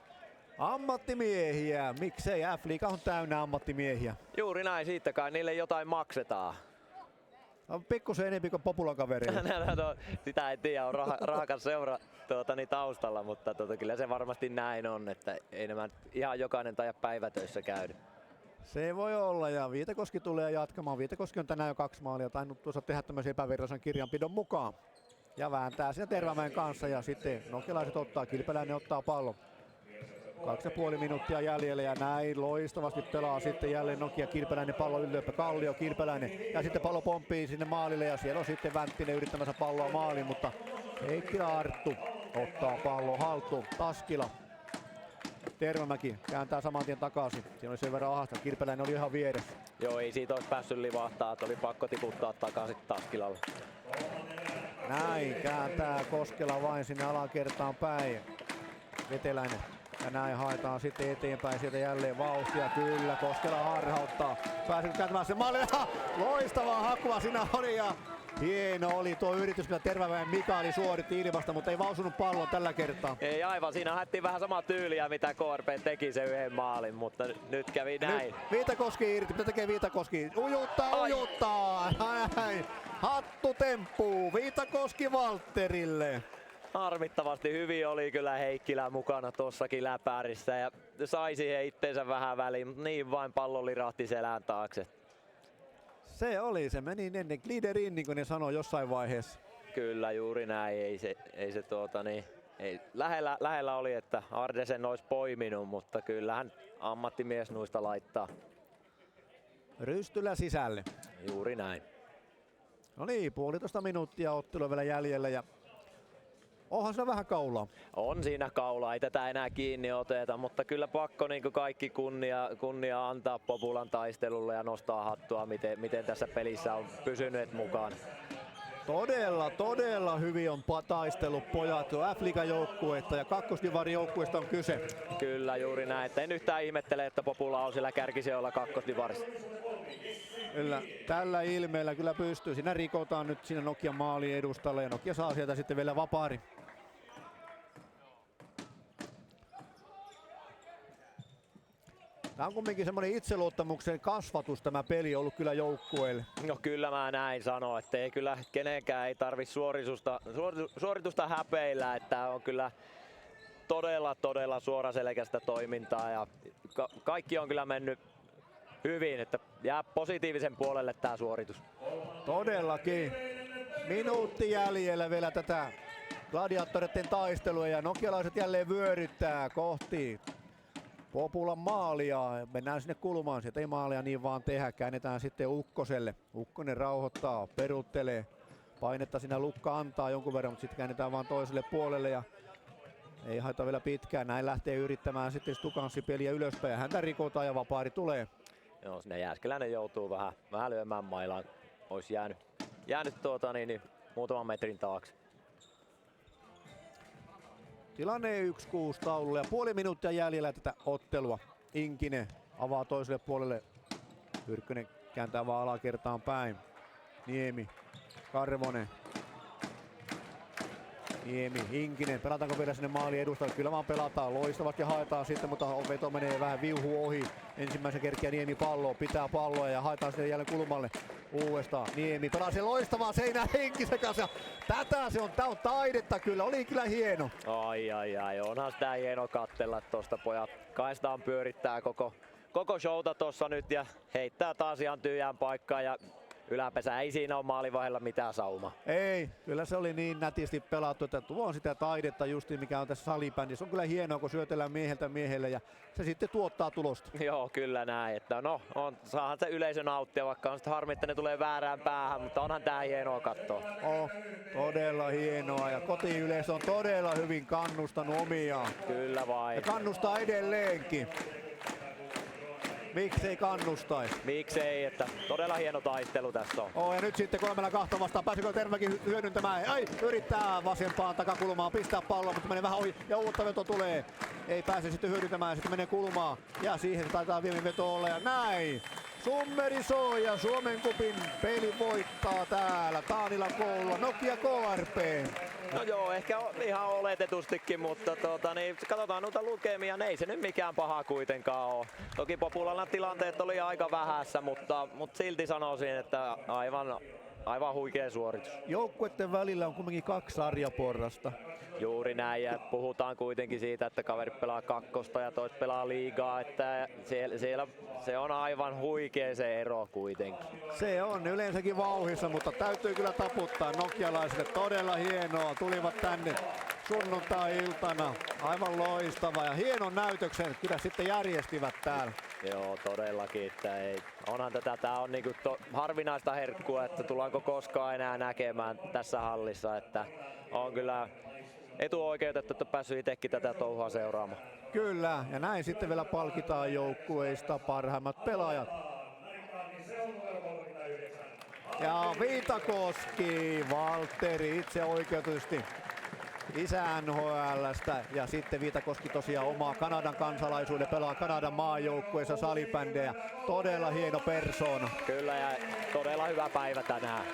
Ammattimiehiä, miksei F-liiga on täynnä ammattimiehiä. Juuri näin, siitä kai niille jotain maksetaan. On pikkusen enemmän kuin Populan kavereilla. No, sitä ei tiedä, on rahakas seura taustalla, mutta kyllä se varmasti näin on, että ei nämä ihan jokainen taida päivätöissä käydä. Se voi olla ja Viitakoski tulee jatkamaan. Viitakoski on tänään jo 2 maalia tainnut tuossa tehdä tämmöisen epävirallisen kirjanpidon mukaan. Ja vääntää siinä Tervamäen kanssa ja sitten nokialaiset ottaa, Kilpeläinen ottaa pallon. 2,5 minuuttia jäljellä ja näin loistavasti pelaa sitten jälleen Nokia. Kilpeläinen pallo ylöpä Kallio, Kilpeläinen ja sitten pallo pomppii sinne maalille ja siellä on sitten Vänttinen yrittämässä palloa maaliin, mutta Heikkilä Arttu ottaa pallo haltuun. Taskila. Tervamäki kääntää saman tien takaisin. Siinä oli sen verran ahasta. Kilpeläinen oli ihan vieressä. Joo, ei siitä olisi päässyt livahtaa, että oli pakko tiputtaa takaisin Taskilalle. Näin kääntää Koskela vain sinne alakertaan päin. Veteläinen. Ja näin haetaan sitten eteenpäin sieltä jälleen vauhtia. Kyllä, Koskela harhauttaa. Pääsee kääntämään sen maalin. Loistavaa hakua siinä oli ja hieno oli tuo yritys, mitä Tervamäen Mikaeli suoritti ilmasta, mutta ei vausunut pallon tällä kertaa. Ei aivan, siinä haettiin vähän samaa tyyliä mitä KRP teki sen yhden maalin, mutta nyt kävi näin. Nyt Viitakoski irti, mitä tekee Viitakoski? Ujuttaa! Näin. Hattu temppuu, Viitakoski Valtterille. Harmittavasti hyvin oli kyllä Heikkilä mukana tuossakin läpärissä ja sai siihen itteensä vähän väliin, mutta niin vain pallo lirahti selän taakse. Se meni ennen gliderin, niin kuin ne sanoi jossain vaiheessa. Kyllä juuri näin, ei lähellä oli, että Ardesen olisi poiminut, mutta kyllähän ammattimies nuista laittaa. Rystylä sisälle. Juuri näin. No niin, 1,5 minuuttia ottelua vielä jäljellä ja onhan siinä vähän kaulaa. On siinä kaulaa, ei tätä enää kiinni oteta, mutta kyllä pakko niin kuin kaikki kunnia antaa Populan taistelulle ja nostaa hattua, miten tässä pelissä on pysynyt mukaan. Todella hyvin on taistellut pojat F-liigan joukkuetta ja kakkosdivarin joukkueesta on kyse. Kyllä juuri näin, että en yhtään ihmettele, että Popula on siellä kärkisijoilla kakkosdivarissa. Kyllä, tällä ilmeellä kyllä pystyy. Siinä rikotaan nyt siinä Nokian maalin edustalle ja Nokia saa sieltä sitten vielä vapaari. Tämä on kumminkin semmoinen itseluottamuksen kasvatus tämä peli ollut kyllä joukkueelle. No kyllä mä näin sanon, että ei kyllä kenenkään ei tarvi suoritusta häpeillä, että on kyllä todella suoraselkäistä toimintaa ja kaikki on kyllä mennyt hyvin, että jää positiivisen puolelle tää suoritus. Todellakin. Minuutti jäljellä vielä tätä gladiaattoreiden taistelua ja nokialaiset jälleen vyöryttää kohti Populan maalia. Mennään sinne kulmaan, sieltä ei maalia niin vaan tehdä. Käännetään sitten Ukkoselle. Ukkonen rauhoittaa, peruuttelee. Painetta siinä Lukka antaa jonkun verran, mutta sitten käännetään vaan toiselle puolelle ja ei haita vielä pitkään. Näin lähtee yrittämään sitten Stukanssi peliä ylöspäin ja häntä rikotaan ja vapaari tulee. Joo, sinne Jääskeläinen joutuu vähän lyömään mailaan. Olisi jäänyt muutaman metrin taakse. Tilanne 1-6 taululla ja 0,5 minuuttia jäljellä tätä ottelua. Inkinen avaa toiselle puolelle. Pyrkkönen kääntää vaan alakertaan päin. Niemi, Karvonen. Niemi, Inkinen. Pelataanko vielä sinne maaliin edustalle? Kyllä vaan pelataan. Loistavasti haetaan sitten, mutta veto menee vähän viuhu ohi. Ensimmäisen kerkiä Niemi palloa, pitää palloa ja haetaan sitten jälleen kulmalle. Uudestaan Niemi pelaa sen loistavaa seinää Heikkisen kanssa. Tätä se on, tää on taidetta kyllä, oli kyllä hieno. Ai, onhan sitä hieno katsella tosta pojat. Kaistaan pyörittää koko showta tossa nyt ja heittää taas ihan tyhjään paikkaan ja yläpesä ei siinä ole maalivahdella mitään saumaa. Ei, kyllä se oli niin nätisti pelattu, että tuo on sitä taidetta justiin mikä on tässä salibändissä. On kyllä hienoa, kun syötellään mieheltä miehelle ja se sitten tuottaa tulosta. Joo, kyllä näin. Että saahan se yleisö nauttia, vaikka on sitten harmi, että ne tulee väärään päähän, mutta onhan tää hienoa katsoa. Todella hienoa ja kotiyleisö on todella hyvin kannustanut omiaan. Kyllä vain. Ja kannustaa edelleenkin. Miksei kannustaisi? Miksei, että todella hieno taistelu tässä on. Ja nyt sitten 3-2 vastaan. Pääsikö Termäkin hyödyntämään? Yrittää vasempaan takakulmaan pistää palloa, mutta menee vähän ohi ja uutta veto tulee. Ei pääse sitten hyödyntämään, sitten menee kulmaan. Ja siihen taitaa vielä veto olla ja näin. Summeri soi ja Suomen Cupin peli voittaa täällä Taanilan koululla Nokia KRP. No joo, ehkä ihan oletetustikin, mutta katsotaan noita lukemia, ei se nyt mikään paha kuitenkaan ole. Toki Populanan tilanteet oli aika vähässä, mutta silti sanoisin, että aivan huikea suoritus. Joukkueiden välillä on kuitenkin 2 sarjaporrasta. Juuri näin, ja puhutaan kuitenkin siitä, että kaveri pelaa kakkosta ja tois pelaa liigaa, että siellä se on aivan huikea se ero kuitenkin. Se on yleensäkin vauhissa, mutta täytyy kyllä taputtaa nokialaisille. Todella hienoa. Tulivat tänne sunnuntai-iltana. Aivan loistava ja hienon näytöksen kyllä sitten järjestivät täällä. Joo, todellakin. Että onhan tää on niinku harvinaista herkkua, että tullaanko koskaan enää näkemään tässä hallissa. Että on kyllä etuoikeutettu, että päässyt itsekin tätä touhua seuraamaan. Kyllä, ja näin sitten vielä palkitaan joukkueista parhaimmat pelaajat. Ja Viitakoski, Valtteri itse oikeutusti isä NHL:stä, ja sitten Viitakoski tosiaan omaa Kanadan kansalaisuuden, pelaa Kanadan maajoukkueessa salibändejä. Todella hieno persoona. Kyllä, ja todella hyvä päivä tänään.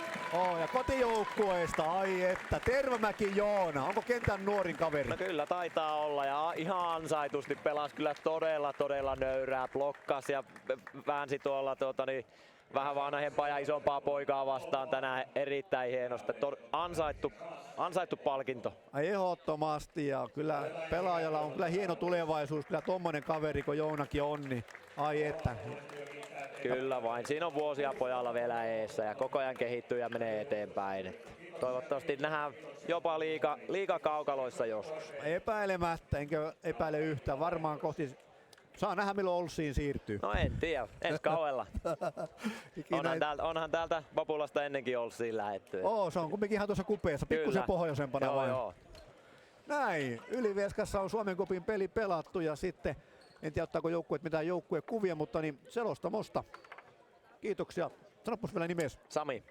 Ja kotijoukkueesta, ai että, Tervamäki Joona, onko kentän nuorin kaveri? No kyllä taitaa olla, ja ihan ansaitusti pelasi kyllä todella nöyrää, blokkasi ja väänsi tuolla vähän vanhempaa ja isompaa poikaa vastaan tänään erittäin hienosti. Ansaittu palkinto. Ai ehdottomasti, ja kyllä pelaajalla on kyllä hieno tulevaisuus, kyllä tommonen kaveri kun Jounakin on, niin ai että. Kyllä vain, siinä on vuosia pojalla vielä eessä ja koko ajan kehittyy ja menee eteenpäin. Että toivottavasti nähdään jopa liiga kaukaloissa joskus. Epäilemättä, enkä epäile yhtään, varmaan kohti. Saa nähdä milloin Olssiin siirtyy. No en tiedä, ensi kaudella. onhan täältä Populasta ennenkin Olssiin lähetty. Se on kumminkin ihan tuossa kupeessa, pikkusen pohjoisempana vai? Joo. Näin, Ylivieskassa on Suomen Cupin peli pelattu ja sitten, en tiedä ottaako joukkueet mitään joukkuekuvia, mutta niin selostamosta. Kiitoksia. Sanopas vielä nimes.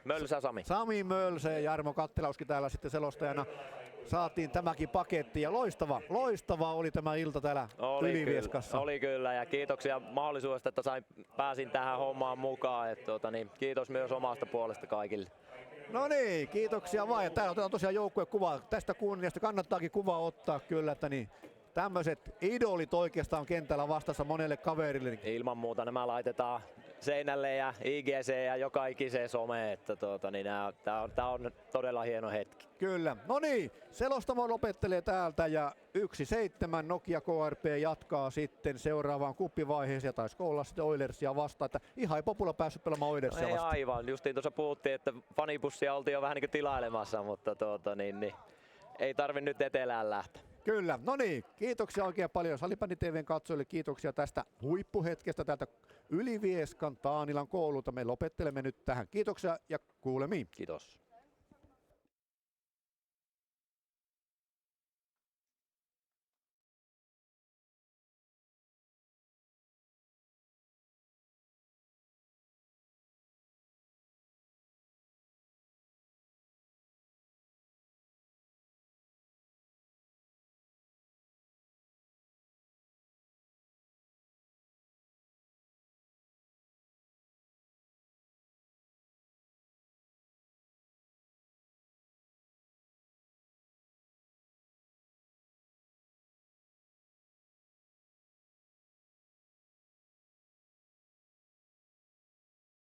Mölsä Sami. Sami Mölsä ja Jarmo Kattilauski täällä sitten selostajana. Saatiin tämäkin paketti ja loistava oli tämä ilta täällä Ylivieskassa. Oli kyllä, ja kiitoksia mahdollisuudesta, että pääsin tähän hommaan mukaan. Kiitos myös omasta puolesta kaikille. No niin, kiitoksia vaan. Ja täällä otetaan tosiaan joukkuekuva. Tästä kunniasta kannattaakin kuva ottaa kyllä, että niin tämmöiset idolit oikeastaan kentällä vastassa monelle kaverille. Ilman muuta nämä laitetaan seinälle ja IGC ja joka ikiseen someen, että tää on todella hieno hetki. Kyllä. No niin, selostamo lopettelee täältä ja 1-7 Nokia KRP jatkaa sitten seuraavaan kuppivaiheeseen. Taisiko olla sitten Oilersia vastaan, että ihan ei Popula päässyt pelaamaan Oilersia vastaan. Ei aivan, justiin tuossa puhuttiin, että fanibussia oltiin jo vähän niin kuin tilailemassa, mutta ei tarvi nyt etelään lähteä. Kyllä, no niin, kiitoksia oikein paljon Salibändi TV:n katsojille, kiitoksia tästä huippuhetkestä täältä Ylivieskan Taanilan koululta. Me lopettelemme nyt tähän. Kiitoksia ja kuulemiin. Kiitos.